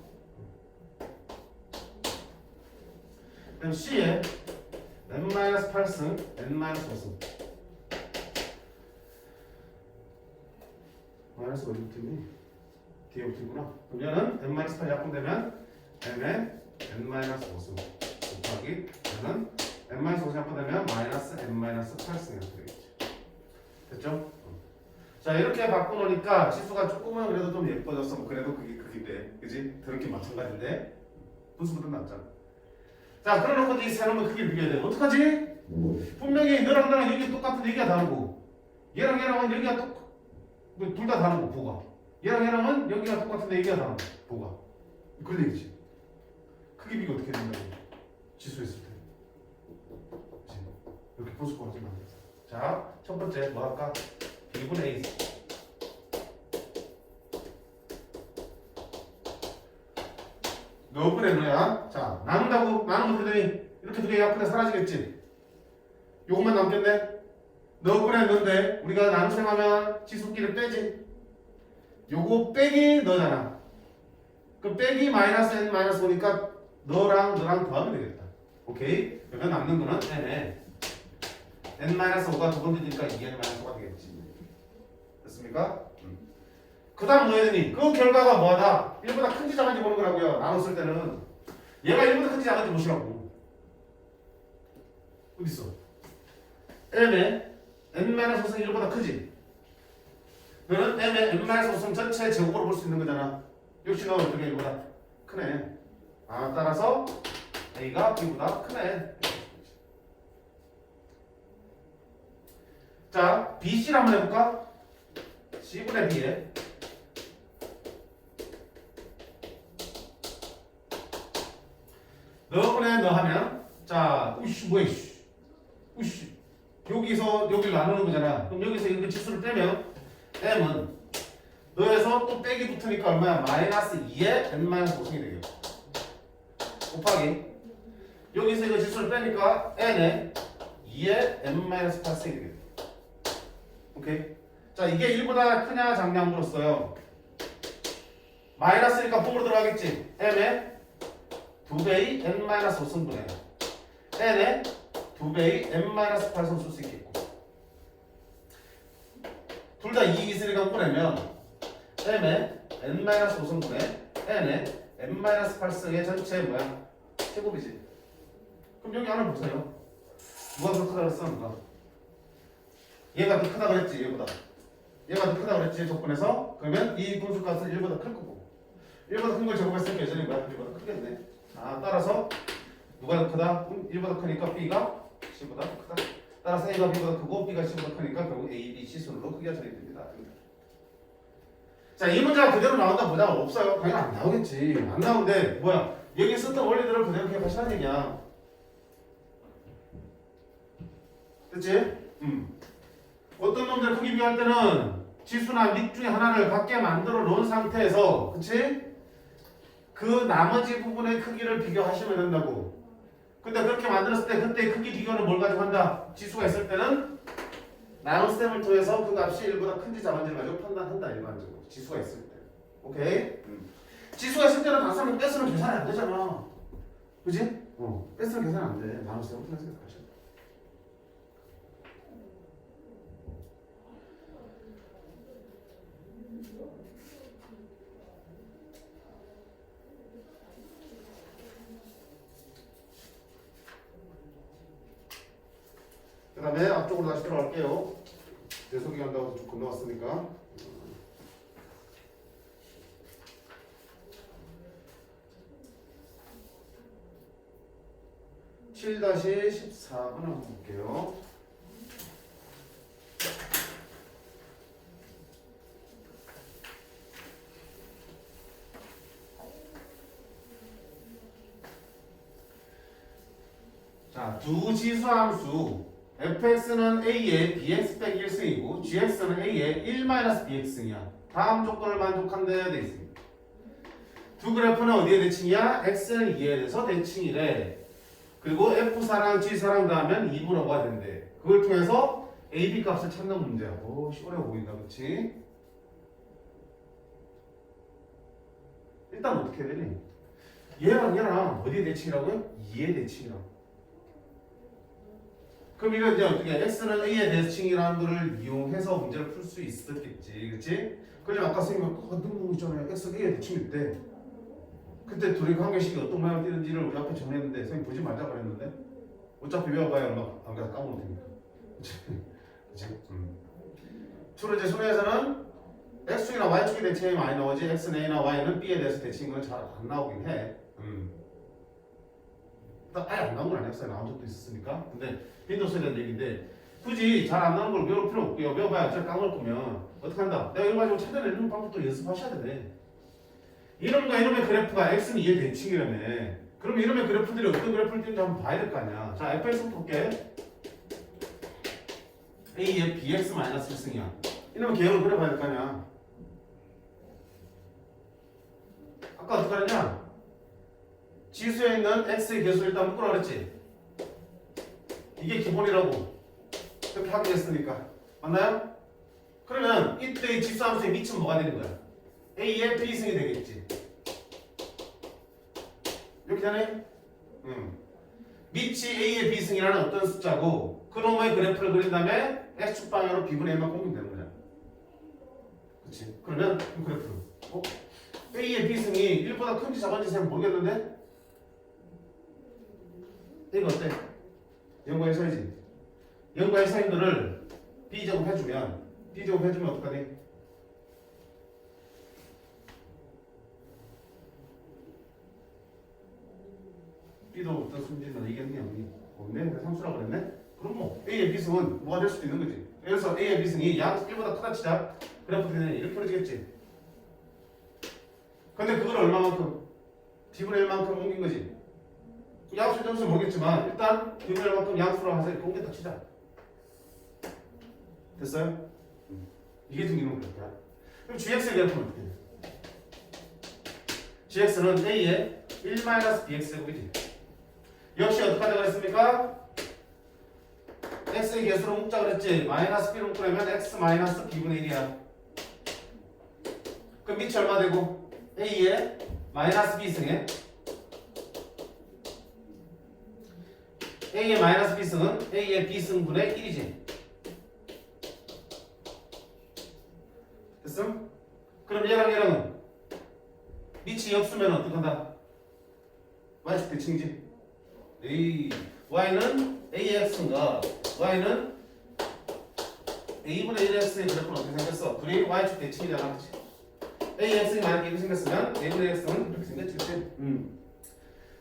그럼 C에 n 마이너스 8승, n 마이너스 5승. 마이너스 어디 붙었니? 뒤에 붙었구나. 그럼 얘는 n 마이너스 8이 약분되면 n에 n 마이너스 5승 곱하기 얘는 n 마이너스 5승 약분되면 마이너스 n 마이너스 8승 이렇게 되겠죠. 됐죠? 자, 이렇게 바꿔놓으니까 지수가 조금은 그래도 좀 예뻐졌어. 뭐 그래도 그게 돼. 그지? 그렇게 마찬가지인데 분수보다 낫잖아. 자, 그러놓고 이 세 놈의 크기를 비교해야 돼. 어떡하지? 분명히 너랑 나랑 여기 똑같은 여기가 다르고 얘랑 얘랑은 여기가 둘 다 다른 거 보가. 얘랑 얘랑은 여기가 똑같은데 여기가 다른 거 보가. 그런 얘기지. 크기 비교 어떻게 된다고? 지수 있을 때. 그치? 이렇게 분수가 하지 마. 자, 첫 번째 뭐 할까? B분의 A. 몇 분의 뭐야? 자, 나눈다고 나누면 되더니 이렇게 두 개 약분해 사라지겠지? 요것만 남겠네? 몇 분의 너인데 우리가 나눗셈하면 지수끼리 빼지? 요거 빼기 너잖아. 그럼 빼기 마이너스 n 마이너스 5니까 너랑 더하면 되겠다. 오케이? 그러면 남는 거는 n에 n 마이너스 5가 두 번 되니까 2n 마이너스 5가 되겠지. 됐습니까? 그 다음 뭐 해야 되니? 그 결과가 뭐하다? 1보다 큰지 작은지 보는 거라고요. 나눴을 때는 얘가 1보다 큰지 작은지 보시라고. 어딨어? m에 n-5승 1보다 크지? 너는 m의 n-5승 전체 제곱으로 볼 수 있는 거잖아. 역시 너 어떻게 1보다 크네. 아, 따라서 a가 b보다 크네. 자, bc를 한번 해볼까? c분의 b에 너분의 너 하면 자, 우씨 뭐야 이씨 우씨 여기서 여기를 나누는 거잖아. 그럼 여기서 이렇게 지수를 빼면 m은 너에서 또 빼기 붙으니까 얼마야? 마이너스 2에 n-5승이 되겠고 곱하기 여기서 이거 지수를 빼니까 n에 2에 n-8승이 되겠고. 오케이? 자, 이게 1보다 크냐 작냐 물었어요. 마이너스니까 폼으로 들어가겠지. m에 2배의 n-5승분의 n에 2배의 n-8승 쓸 수 있겠고 둘 다 2 있으니까 보내면 m에 n-5승분의 n에 n-8승의 전체 뭐야? 제곱이지. 그럼 여기 하나 보세요. 누가 더 크다 그랬어? 누가? 얘가 더 크다 그랬지. 얘보다 얘가 더 크다 그랬지 조건에서. 그러면 이 분수값은 1보다 클 거고 1보다 큰 걸 제곱했으니까 여전히 뭐야? 1보다 크겠네. 아, 따라서 누가 더 크다? 1보다 크니까 B가 C보다 더 크다. 따라서 A가 B보다 크고 B가 C보다 크니까 결국 A, B, C 순으로 크기가 정해집니다. 자, 이 문제가 그대로 나온다 보자. 없어요. 당연히 안 나오겠지. 안 나오는데 뭐야? 여기 썼던 원리들을 그대로 기억하시라는 얘기야. 됐지? 어떤 놈들 크기 비교할 때는 지수나 밑 중에 하나를 갖게 만들어 놓은 상태에서, 그치? 그 나머지 부분의 크기를 비교하시면 된다고. 근데 그렇게 만들었을 때 그때 크기 비교는 뭘 가지고 한다? 지수가 있을 때는 나눗셈을 통해서 그 값이 1보다 큰지 작은지를 가지고 판단한다. 일반적으로 지수가 있을 때. 오케이? 지수가 있을 때는 단수는 뺐으면 계산이 안 되잖아. 그지? 뺐으면 계산 안 돼. 나눗셈을 통해서 생각하셔야 돼. 그 다음에 앞쪽으로 다시 들어갈게요. 내 소개한다고 좀 건너왔으니까. 7-14번 한번 볼게요. 자, 두 지수함수 fx는 a의 bx 빼기 1승이고 gx는 a의 1-bx승이야. 다음 조건을 만족한데 돼 있습니다. 두 그래프는 어디에 대칭이야? x는 2에 대해서 대칭이래. 그리고 f4랑 g사랑 더하면 2분의 5가 된대. 그걸 통해서 ab 값을 찾는 문제야. 오, 어려워 보인다, 그렇지? 일단 어떻게 해야 되니? 얘랑 어디의 대칭이라고요? 2의 대칭이라고. 그럼 이거 이제 어떻게 해? x는 a의 대칭이라는 거를 이용해서 문제를 풀 수 있었겠지, 그렇지? 그러면 아까 선생님이 능동 있잖아요. x가 a의 대칭일 때 그때 둘이 관계식이 어떤 모양을 띠는지를 우리 앞에 정했는데 선생님 보지 말자 그랬는데 어차피 외워봐야 얼마 안 가서 까먹을 테니까. 그치? 주로 이제 수능에서는 x축이나 y축의 대칭이 많이 나오지 x는 a나 y는 b에 대해서 대칭인 건 잘 안 나오긴 해. 일단 아예 안 나온 건 아니었어요. 나온 적도 있었으니까. 근데 빈도수에 대한 얘기인데 굳이 잘 안 나오는 걸 외울 필요 없고요. 외워봐야 어차피 까먹을 거면 어떻게 한다? 내가 이거 가지고 찾아내는 방법도 연습하셔야 돼. 이놈과 이놈의 그래프가 x는 2의 대칭이라며. 그럼 이놈의 그래프들이 어떤 그래프를 띄는지 한번 봐야 될 거 아니야. 자, fx부터 볼게. a의 bx 마이너스 1승이야. 이놈의 개형을 그려봐야 될 거 아니야. 아까 어떻게 하느냐? 지수에 있는 x의 개수를 일단 묶으라 그랬지? 이게 기본이라고. 그렇게 하게 됐으니까. 맞나요? 그러면 이때의 지수함수의 밑은 뭐가 되는 거야? a의 b승이 되겠지. 이렇게 되네? 밑이 a의 b승이라는 어떤 숫자고 그놈의 그래프를 그린 다음에 x축 방향으로 b분의 1만 공유되는 거야. 그렇지? 그러면 이 그래프를 a의 b승이 1보다 큰지 작은지 잘 모르겠는데 이거 어때? 연구해서야지. 연구해서 인들을 b제곱 해주면 어떡하니? b도 어떤 수인지는 이겠니 없니? 없네? 내가 상수라고 그랬네? 그럼 뭐 a의 b승은 뭐가 될 수도 있는 거지. 그래서 a의 b승이 양 1보다 크다 치자 그래프 되는 이렇게 풀어지겠지. 근데 그걸 얼마만큼? b분의 1만큼 옮긴 거지. 양수 점수 모르겠지만 일단 b분의 1만큼 양수로 해서 이렇게 옮겼다 치자. 됐어요? 이게 중요한 거야. 그럼 gx의 그래프는 어떻게 돼? gx는 a의 1-bx제곱이지. 역시 어떻게 하자고 했습니까? x의 개수로 묶자 그랬지. 마이너스 b로 묶으려면 x 마이너스 b분의 1이야. 그럼 밑이 얼마 되고? a의 마이너스 b승에 a의 마이너스 b승은 a의 b승분의 1이지. 됐음? 그럼 얘랑은 밑이 없으면 어떻게 한다? y축 대칭이지. y는 ax인가 y는 a분의 1x의 그래프는 어떻게 생겼어? 둘이 y축 대칭이잖아. 그치? ax이 만약에 이렇게 생겼으면 a분의 x는 이렇게 생겼지. 그치?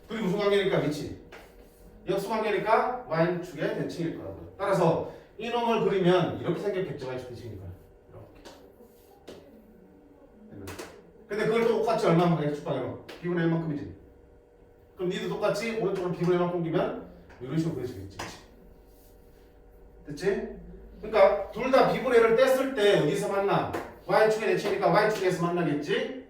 둘이 무슨 관계니까 밑이 역수 관계니까 y축의 대칭일 거라고요. 따라서 이놈을 그리면 이렇게 생겼겠죠. y축 대칭이니까 근데 그걸 똑같이 얼마만큼 x축 방향으로 b분의 1만큼이지. 그럼 니도 똑같이 오른쪽으로 b분의 1만큼 옮기면 이런 식으로 그려지겠지. 됐지? 그러니까 둘 다 b분의 1을 뗐을 때 어디서 만나? y축의 대칭이니까 y축에서 만나겠지?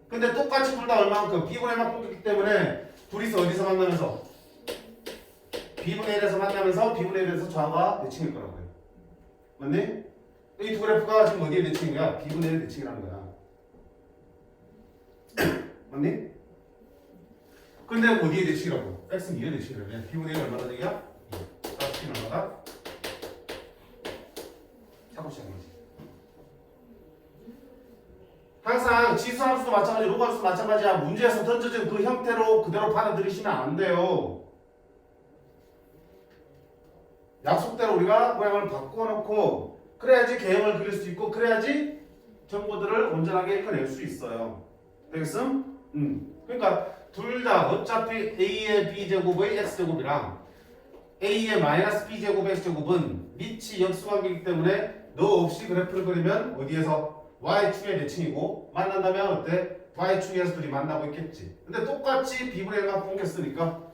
근데 똑같이 둘 다 얼마만큼? b분의 1만큼 옮겼기 때문에 둘이서 어디서 만나면서? b분의 1에서 만나면서 b분의 1에서 좌우가 대칭일 거라고요. 맞니? 이 두 그래프가 지금 어디에 대칭인 거야? b분의 1 대칭이라는 거야. 맞니? 근데 어디에 대칭이라고? x는 2에 대칭이라며. b분의 1이 얼마나 되냐? 2. 따라서 b는 얼마다? 찾고 시작한 거지. 항상 지수함수도 마찬가지, 로그함수도 마찬가지야. 문제에서 던져진 그 형태로 그대로 받아들이시면 안 돼요. 약속대로 우리가 모양을 바꿔놓고 그래야지 개형을 그릴 수 있고 그래야지 정보들을 온전하게 읽어낼 수 있어요. 되겠음? 그러니까 둘 다 어차피 a의 b제곱의 x제곱이랑 a의 마이너스 b제곱의 x제곱은 밑이 역수관계이기 때문에 너 없이 그래프를 그리면 어디에서 y축의 대칭이고 만난다면 어때? y축에서 둘이 만나고 있겠지. 근데 똑같이 b분의 1만큼 옮겼으니까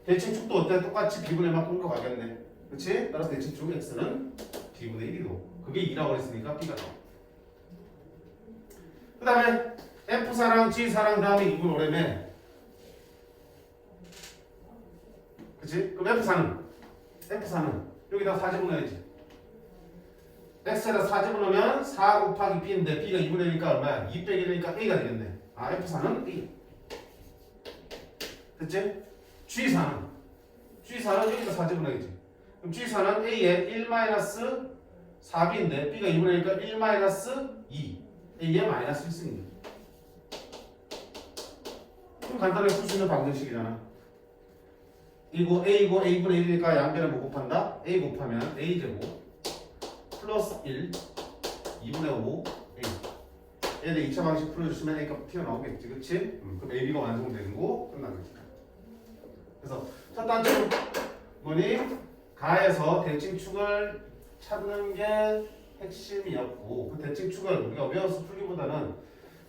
대칭축도 어때? 똑같이 b분의 1만큼 옮겨가겠네. 그렇지? 따라서 대칭축 x는 b분의 1이고 그게 2라고 했으니까 b가 나와. 그 다음에 F사랑 G사랑 다음에 2분 오래매. 그치? 그럼 F사는 여기다 4제곱 넣어야지. x에다 4 집어넣으면 4 곱하기 b인데 b가 2분의 1이니까 얼마야? 2 빼기 1이니까 a가 되겠네. 아 f4는 a. 됐지? g4는 여기다 4 집어넣어야지. 그럼 g4는 a의 1 4b인데 b가 2분의 1이니까 1 2 a의 마이너스 1승이네. 그럼 간단하게 풀 수 있는 방정식이잖아. 이거 a고 a분의 1이니까 양변에 뭐 곱한다? a 곱하면 a제곱 플러스 1 2분의 5 a 얘들 2차 방식 풀어주시면 a값 튀어나오겠지. 그치? 그럼 ab가 완성되는 거 끝나겠지. 그래서 첫 단추는 뭐니? 가에서 대칭축을 찾는 게 핵심이었고 그 대칭축을 우리가 외워서 풀기보다는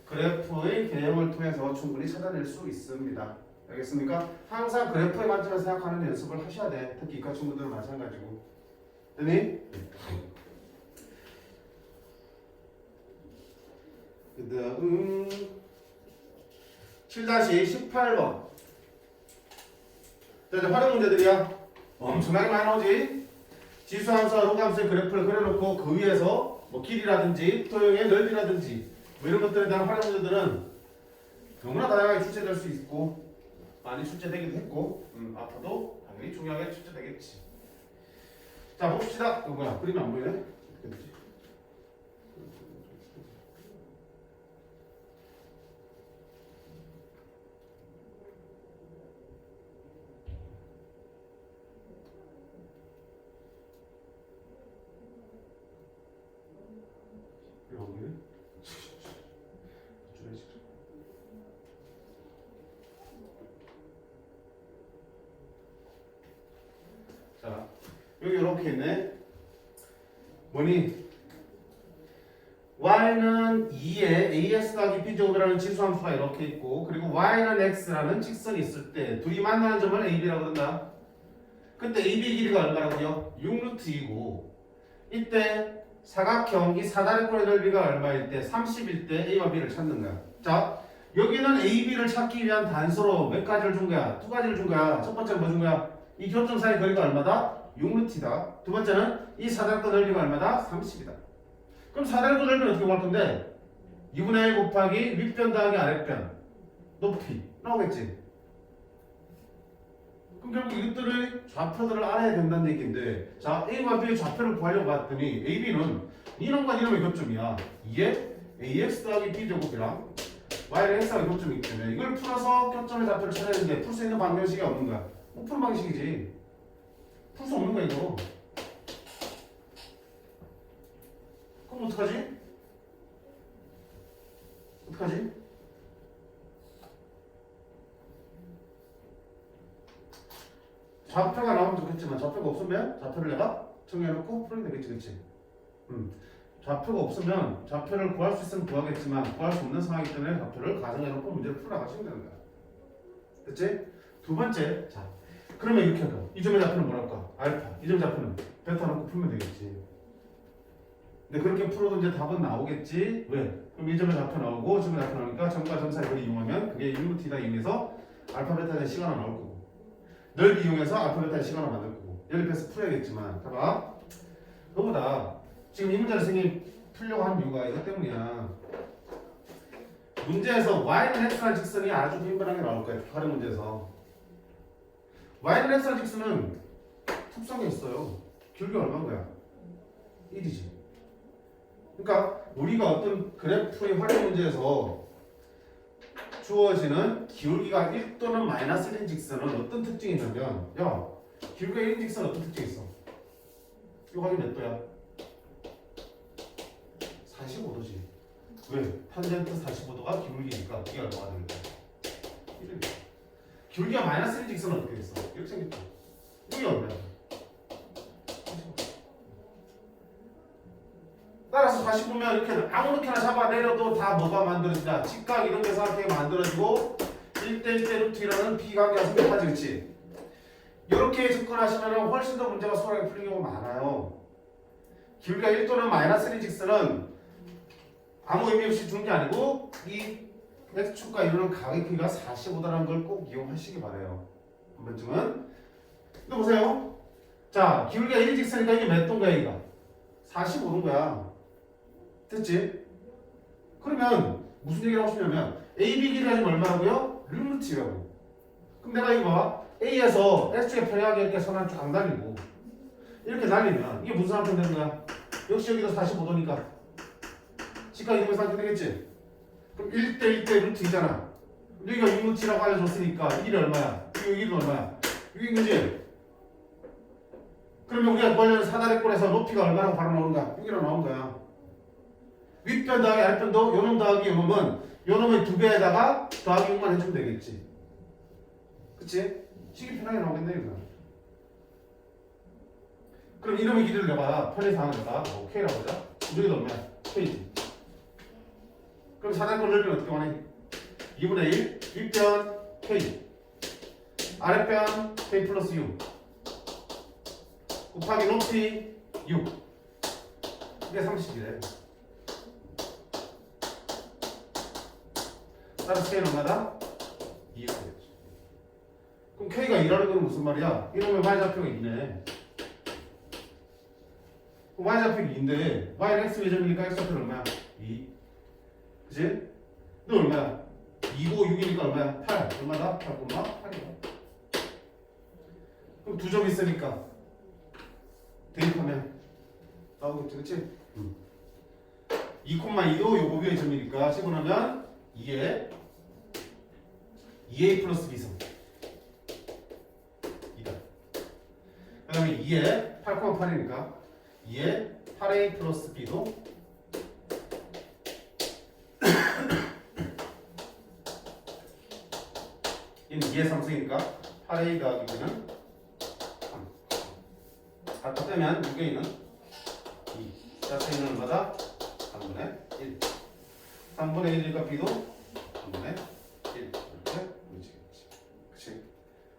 그래프의 개념을 통해서 충분히 찾아낼 수 있습니다. 알겠습니까? 항상 그래프의 관점에서 생각하는 연습을 하셔야 돼. 특히 이과 친구들은 마찬가지고. 됐니? 그 다음 7-18번. 자, 이제 활용 문제들이야. 엄청나게 많이 나오지. 지수함수와 로그함수의 그래프를 그려놓고 그 위에서 뭐 길이라든지 토형의 넓이라든지 뭐 이런 것들에 대한 활용 문제들은 너무나 다양하게 출제될 수 있고 많이 출제되기도 했고 앞으로도 당연히 중요하게 출제되겠지. 자 봅시다. 이거 뭐야? 그림이 안 보이네? 어떻게 되지? 그림 안 보이네? 줄여야지. 자, 여기 이렇게 있네. 뭐니? y는 2에 ax 더하기 b제곱이라는 지수함수가 이렇게 있고 그리고 y는 x라는 직선이 있을 때 둘이 만나는 점을 ab라고 그런다. 그때 ab 길이가 얼마라고요? 6루트이고 이때 사각형 이 사다리꼴의 넓이가 얼마일 때 30일 때 a와 b를 찾는 거야. 자, 여기는 a, b를 찾기 위한 단서로 몇 가지를 준 거야? 두 가지를 준 거야. 첫 번째는 뭐 준 거야? 이 교점 사이 거리가 얼마다? 6루트이다. 두 번째는 이 사다리꼴 넓이가 얼마다? 30이다. 그럼 사다리꼴 넓이는 어떻게 구할 건데? 2분의 1 곱하기 윗변 더하기 아랫변 높이 나오겠지? 그럼 결국 이것들의 좌표들을 알아야 된다는 얘기인데 자 A와 B의 좌표를 구하려고 봤더니 A, B는 이놈과 이놈의 교점이야. 이게 AX 더하기 B제곱이랑 Y랑 X가 교점이 있기 때문에 이걸 풀어서 교점의 좌표를 찾아야 되는데 풀 수 있는 방정식이 없는 거야. 못 푸는 방식이지. 풀 수 없는 거야 이거. 그럼 어떡하지? 어떡하지? 좌표가 나오면 좋겠지만 좌표가 없으면 좌표를 내가 정해놓고 풀면 되겠지, 그치? 좌표가 없으면 좌표를 구할 수 있으면 구하겠지만 구할 수 없는 상황이기 때문에 좌표를 가정해놓고 문제를 풀어나가시면 되는 거야. 됐지? 두 번째, 자 그러면 이렇게 할까? 이 점의 좌표는 뭐랄까? 알파. 이 점 좌표는 베타 놓고 풀면 되겠지. 근데 그렇게 풀어도 이제 답은 나오겠지. 왜? 그럼 이 점의 좌표 나오고 이 점의 좌표 나오니까 점과 점 사이 거리 이용하면 그게 1루트이다 이용해서 알파 베타의 시간을 나올 거고 넓이 이용해서 알파 베타의 시간을 만들 거고 연립해서 풀어야겠지만 봐봐. 그거보다 지금 이 문제를 선생님이 풀려고 한 이유가 이것 때문이야. 문제에서 y는 x라는 직선이 아주 빈번하게 나올 거야. 다른 문제에서 y는 x라는 직선은 특성이 있어요. 길이가 얼마인 거야? 1이지. 그러니까 우리가 어떤 그래프의 활용 문제에서 주어지는 기울기가 1 또는 마이너스 1인 직선은 어떤 특징이 있냐면 야 기울기가 1인 직선은 어떤 특징이 있어? 이거 확인 몇 도야? 45도지. 왜? 탄젠트 45도가 기울기니까 이게 얼마가 되는 거야? 1이니까. 기울기가 마이너스 1인 직선은 어떻게 됐어? 이렇게 생겼죠. 이게 얼마야? 따라서 다시 보면 이렇게 아무렇게나 잡아내려도 다 뭐가 만들어지냐? 직각 이런 데서 이렇게 만들어지고 1대 1대 루트라는 비관계가 성립하지, 그치? 이렇게 접근하시면 훨씬 더 문제가 수월하게 풀리는 경우가 많아요. 기울기가 1 또는 마이너스 1인 직선은 아무 의미 없이 준 게 아니고 이 x축과 이루는 각의 크기가 45도라는 걸 꼭 이용하시기 바래요. 한 번쯤은. 또 보세요. 자, 기울기가 1인 직선이니까 이게 몇 도인가 여기가? 45는 거야. 됐지? 그러면 무슨 얘기를 하고 싶냐면 A, B 길이 가지고 얼마라고요? 루트라고. 그럼 내가 이거 봐. A에서 S쪽에 평행하게 이렇게 선 한 쭉 안 날리고 이렇게 날리면 이게 무슨 상태 되는 거야? 역시 여기도 45도니까 직각 이동의 상태 되겠지? 그럼 1대 1대 루트 2잖아. 여기가 6루트라고 알려줬으니까 이 길이 얼마야? 이 길이는 얼마야? 6인 거지? 그러면 우리가 구하려는 사다리꼴에서 높이가 얼마라고 바로 나오는 거야? 6이라고 나온 거야. 윗변 더하기 아랫변도 요놈 더하기 요놈은 요놈의 2배에다가 더하기 6만 해주면 되겠지. 그치? 식이 편하게 나오겠네 이거. 그럼 이놈의 길이를 내가 편의상을 내가 뭐 K라고 하자. 여기도 얼마야? K지. 그럼 사다리꼴 넓이는 어떻게 하니? 2분의 1 윗변 K 아랫변 K 플러스 6 곱하기 높이 6 이게 30이래. 따라서 K는 얼마다? 2가 되겠지. 그럼 K가 2라는 건 무슨 말이야? 이놈의 y좌표가 2네. 그럼 y좌표가 2인데 y는 x 예점이니까 x좌표는 얼마야? 2. 그치? 너 얼마야? 2고 6이니까 얼마야? 8. 얼마다? 8,8이야. 그럼 두 점 있으니까 대입하면 나오겠지, 그치? 2,2도 요 곱이의 점이니까 집어넣으면 2에 2a 플러스 b승 2다. 그 다음에 2에 8,8이니까 2에 8a 플러스 b도 얘는 2의 3승이니까 8a 더하기 b는 3. 아까 빼면 6에 있는 2. 자체는 얼마다? 3분의 1. 3분의 1이니까 b도 3분의 1. 이렇게 움직이겠지. 그치?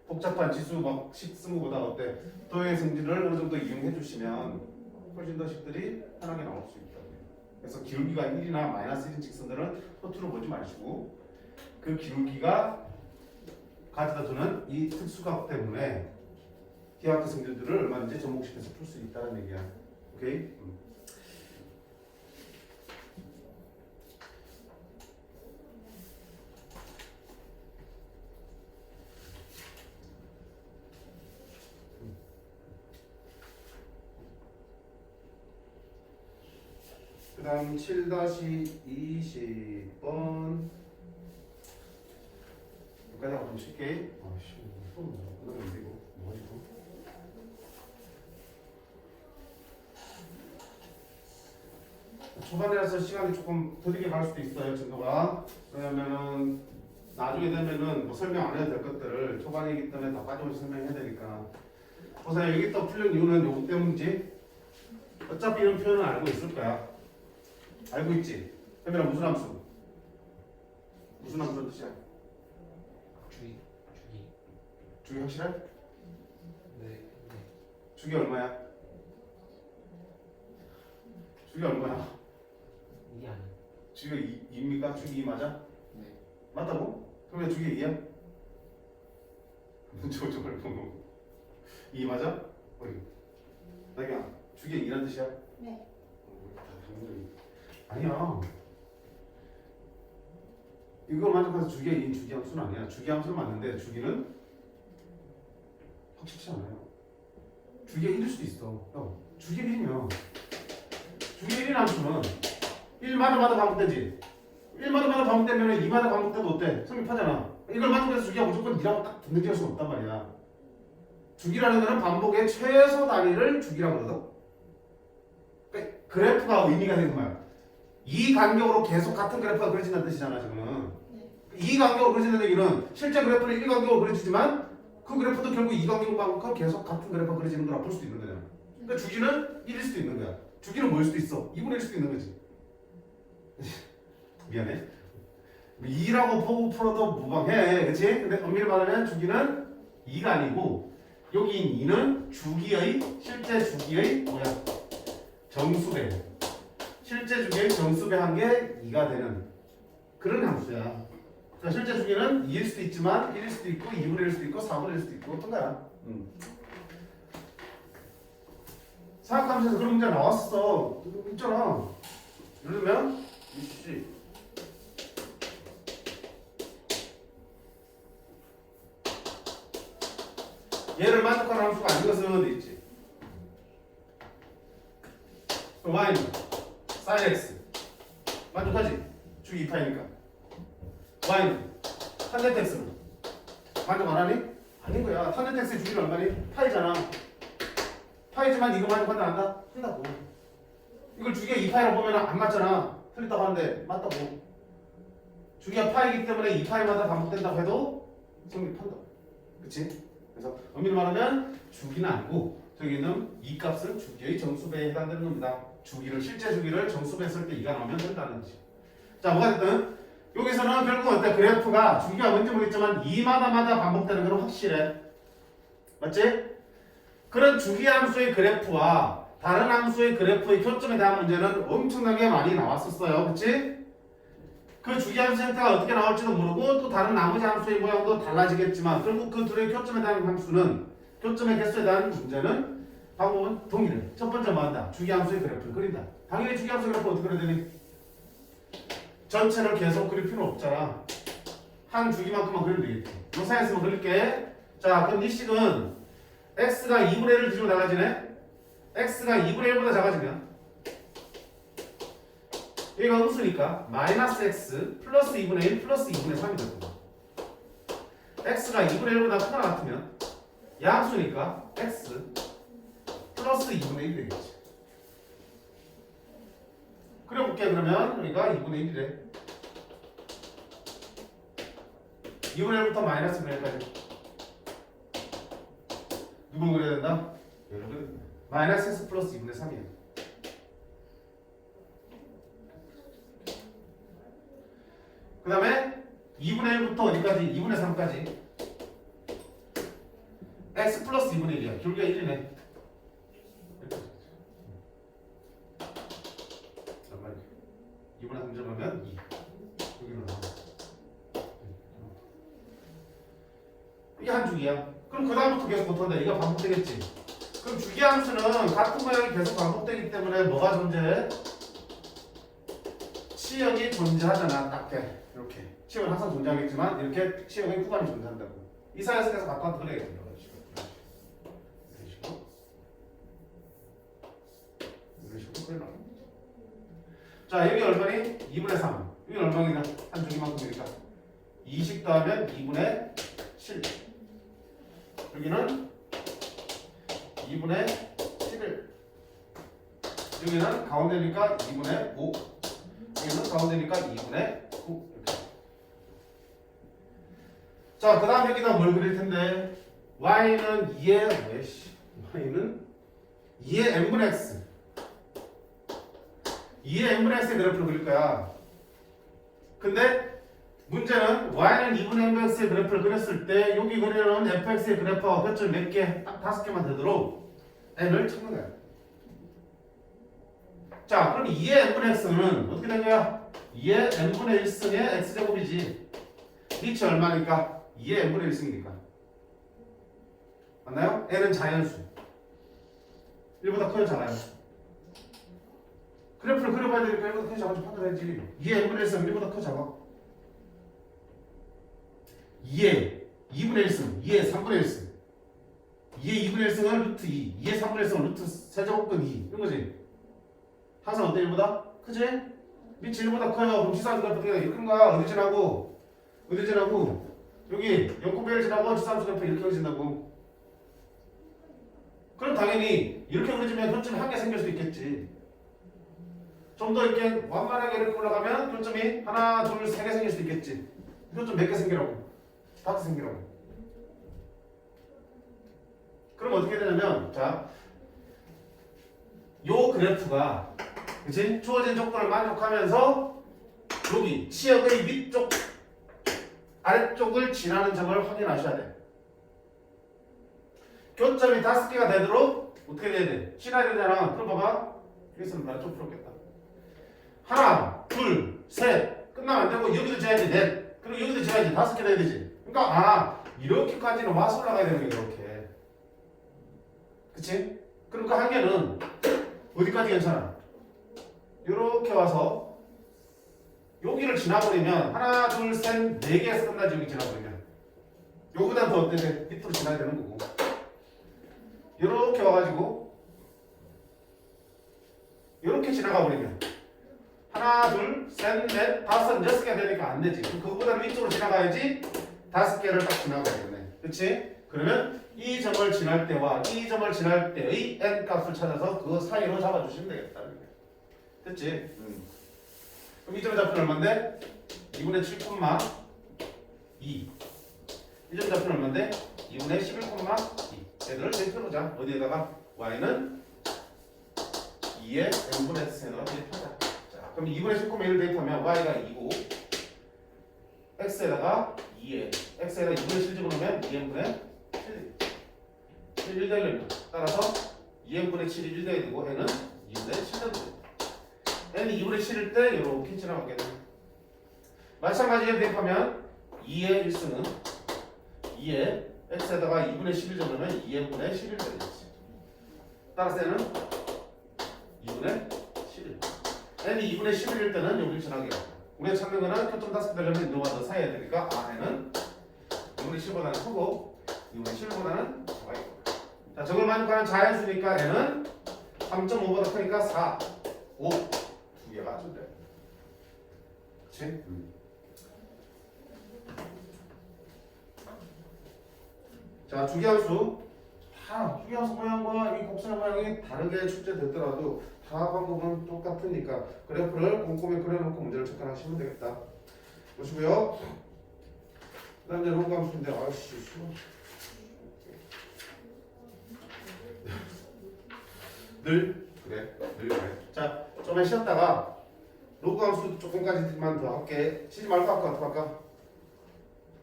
복잡한 지수 막 식스무보다 어때? 도형의 성질을 어느 정도 이용해 주시면 훨씬 더 식들이 편하게 나올 수 있다. 그래서 기울기가 1이나 마이너스 1인 직선들은 허투루 보지 마시고 그 기울기가 가져다 주는 이 특수각 때문에 기하학적 성질들을 얼마든지 접목시켜서 풀 수 있다는 얘기야. 오케이? 그 다음 7-20번 여기까지 하고 좀 쉽게 아씨 손 끊어졌는데 이거 뭐지 이거 초반이라서 시간이 조금 더디게 갈 수도 있어요 증거가. 왜냐면은 나중에 되면은 뭐 설명 안 해도 될 것들을 초반이기 때문에 다 빠짐없이 설명해야 되니까. 우선 여기 또 풀린 이유는 요거 때문이지. 어차피 이런 표현은 알고 있을 거야. 알고 있지? 혜민아 무슨 함수? 무슨 함수는 뜻이야? 주기. 주기 확실해? 네. 주기 얼마야? 주기 얼마야? 이게 아니에요. 주기가 2입니까? 주기 2 맞아? 네. 맞다고? 그럼 왜 주기 2야? 저거 말고 2 맞아? 어이 나기야 주기 2란 뜻이야? 네. 아니야 이걸 만족해서 주기가 2인 주기함수는 아니야. 주기함수는 맞는데 주기는 확실치 않아요. 주기가 1일 수도 있어. 형, 주기가 1이면 주기가 1인 함수는 1마다 반복되지. 1마다 반복되면 2마다 반복돼도 어때? 성립하잖아. 이걸 만족해서 주기가 무조건 2라고 딱 등록할 수는 없단 말이야. 주기라는 거는 반복의 최소 단위를 주기라고 그러거든. 그러니까 그래프가 의미가 되는 거야. 이 간격으로 계속 같은 그래프가 그려진다는 뜻이잖아 지금은. 이 간격으로 그려진다는 얘기는 실제 그래프는 1 간격으로 그려지지만 그 그래프도 결국 2 간격만큼 계속 같은 그래프가 그려지는 거라 볼 수도 있는 거잖아. 그러니까 주기는 1일 수도 있는 거야. 주기는 뭐일 수도 있어? 2분의 1일 수도 있는 거지. 미안해. 2라고 보고 풀어도 무방해. 그치? 근데 엄밀히 말하면 주기는 2가 아니고 여기 2는 주기의 실제 주기의 뭐야? 정수배. 실제 주기의 정수배 한 게 2가 되는 그런 함수야. 그러니까 실제 주기는 2일 수도 있지만 1일 수도 있고 2분의 1일 수도 있고 4분의 1일 수도 있고 어떤 거야. 사각함수에서 그런 문제 나왔어. 있잖아. 예를 들면 이씨 얘를 만족하는 함수가 아닌 것은 어디 있지? y는 sin x 만족하지? 주기 2파이니까. y는 탄젠트 x는 만족 안 하니? 아닌 거야. 탄젠트 x의 주기는 얼마니? 파이잖아. 파이지만 이거 만족한다 안 한다? 한다고. 이걸 주기가 2파이라고 보면 안 맞잖아. 틀렸다고 하는데 맞다고. 주기가 파이기 때문에 2파이마다 반복된다고 해도 성립한다. 그치? 그래서 의미를 말하면 주기는 아니고 저기는 이 값은 주기의 정수배에 해당되는 겁니다. 주기를 실제 주기를 정수배 쓸 때 2가 나오면 된다는 거지. 자, 뭐가 됐든 여기서는 결국 어때? 그래프가 주기가 뭔지 모르겠지만 2마다마다 반복되는 건 확실해. 맞지? 그런 주기 함수의 그래프와 다른 함수의 그래프의 교점에 대한 문제는 엄청나게 많이 나왔었어요. 그치? 그 주기 함수 형태가 어떻게 나올지도 모르고 또 다른 나머지 함수의 모양도 달라지겠지만 결국 그 둘의 교점에 대한 함수는 교점의 개수에 대한 문제는 방법은 동일해. 첫 번째 뭐 한다? 주기 함수의 그래프를 그린다. 당연히 주기 함수의 그래프 어떻게 그려야 되니? 전체를 계속 그릴 필요 없잖아. 한 주기만큼만 그리면 되겠지. 요 사이에서 그릴게. 자, 그럼 이 식은 x가 2분의 1을 뒤로 나가지네? x가 2분의 1보다 작아지면 얘가 음수니까 마이너스 x 플러스 2분의 1 플러스 2분의 3이 될 거고 x가 2분의 1보다 크거나 같으면 양수니까 x 플러스 2분의 1이 되겠지. 그려볼게. 그러면 여기가 2분의 1이래. 2분의 1부터 마이너스 2분의 1까지 누굴 그려야 된다? 얘를 그려야 된다. 마이너스 x 플러스 2분의 3이야. 그 다음에 2분의 1부터 어디까지? 2분의 3까지 x 플러스 2분의 1이야. 결국에 1이네. 잠깐만. 2분의 3 들어가면 2. 여기로 나와. 이게 한 주기야. 그럼 그 다음부터 계속 못한다. 이거 반복되겠지. 그럼 주기 함수는 같은 모양이 계속 반복되기 때문에 뭐가 존재해? 치역이 존재하잖아. 딱 돼. 이렇게. 치역은 항상 존재하겠지만 이렇게 치역의 구간이 존재한다고. 이 사이에서 계속 바꿔 그려야겠네요. 이런 식으로 그려놔. 자, 여기 얼마니? 2분의 3. 여기 얼마니까? 한 주기만큼이니까. 20 더하면 2분의 7. 여기는 2분의 11. 여기는 가운데니까 2분의 5. 여기는 가운데니까 2분의 9. 이렇게. 자, 그 다음 여기다 뭘 그릴 텐데? y는 2의 y는 2의 n분의 x. 2의 n분의 x의 그래프를 그릴 거야. 근데 문제는 y는 2분의 nx의 그래프를 그렸을 때 여기 그리는 fx의 그래프와 교점 몇 개? 딱 5개만 되도록 n을 찾는 거야. 자, 그럼 2의 n분의 x는 어떻게 된 거야? 2의 n분의 1승의 x제곱이지. 리치 얼마니까? 2의 n분의 1승이니까. 맞나요? n은 자연수. 1보다 커요, 작아요? 그래프를 그려봐야 되니까 1보다 커요, 작은지 판단해야지. 2의 n분의 1승 1보다 커요, 작아? 2의 2분의 1승, 2의 3분의 1승, 2의 2분의 1승은 루트 2, 2의 3분의 1승은 루트 세제곱근 2 이런 거지. 항상 어때? 1보다? 크지? 밑이 1보다 커요. 그럼 지수함수 그래프 어떻게 돼? 큰 거야? 어디 지나고? 어디 지나고? 여기 0,1 지나고 지수함수 그래프 이렇게 그려진다고. 그럼 당연히 이렇게 그려지면 교점이 한 개 생길 수 있겠지. 좀 더 이렇게 완만하게 이렇게 올라가면 교점이 하나, 둘, 세 개 생길 수 있겠지. 교점 몇 개 생기라고? 5개 생기라고. 그럼 어떻게 되냐면, 자, 요 그래프가, 그치? 주어진 조건을 만족하면서 여기 치역의 위쪽, 아래쪽을 지나는 점을 확인하셔야 돼. 교점이 5개가 되도록 어떻게 돼야 돼? 지나야 되잖아. 그럼 봐봐. 여기서는 나 좀 풀었겠다. 하나, 둘, 셋. 끝나면 안 되고 여기도 지나야지. 넷. 그리고 여기도 지나야지. 5개 돼야 되지. 그러니까 이렇게까지는 와서 올라가야 되는 게 이렇게. 그치? 그러니까 한 개는 어디까지 괜찮아? 이렇게 와서 여기를 지나버리면 하나, 둘, 셋, 네 개에서 끝나지. 여기 지나버리면 요거보다 더 어때? 밑으로 지나야 되는 거고. 이렇게 와가지고 이렇게 지나가 버리면 하나, 둘, 셋, 넷, 다섯, 여섯 개가 되니까 안 되지. 그거보다 위쪽으로 지나가야지 다섯 개를 딱 지나가야겠네. 그렇지? 그러면 이 점을 지날 때와 이 점을 지날 때의 n 값을 찾아서 그 사이로 잡아주시면 되겠다. 됐지? 그럼 이 점의 좌표는 얼마인데? 2분의 7,2. 이 점 좌표는 얼마인데? 2분의 11,2. 얘들을 대입해보자. 어디에다가? y는 2의 n분의 x에다가 대입하자. 자, 그럼 2분의 10,1을 대입하면 y가 2고 x에다가 2에 x에다 2분의 7 집어넣으면 2n분의 7 1 되려면 따라서 2n분의 7이 1 돼야 되고 n은 2분의 7 되고 n이 2분의 7일 때 이렇게 지나가게 됩니다. 마찬가지로 대입하면 2의 1승은 2에 x에다가 2분의 11 적으면 2n분의 11 되겠지. 따라서 n은 2분의 11. n이 2분의 11일 때는 여기를 지나게 됩니다. 우리가 찾는 거는 표점 5개 되려면 인도가 더 사이에 되니까 n은 2분의 7보다는 크고 2분의 7보다는 작아 있고. 자, 저걸 만족하는 자연수니까 n은 3.5보다 크니까 4, 5 두 개가 준대. 그렇지? 자, 주기함수. 다 주기함수 모양과 이 곡선의 모양이 다르게 출제됐더라도 다 방법은 똑같으니까 그래프를 꼼꼼히 그려놓고 문제를 접근하시면 되겠다. 보시고요. 그 다음에 로그함수인데 아이씨 늘 그래. 자, 좀만 쉬었다가 로그함수 조금까지만 더 할게. 쉬지 말고 할까? 어떻게 할까?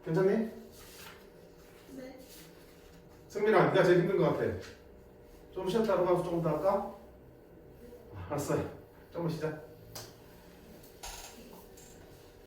괜찮니? 네. 승민아, 네가 제일 힘든 것 같아. 좀 쉬었다 로그함수 조금 더 할까? 알았어요. 조금 쉬자.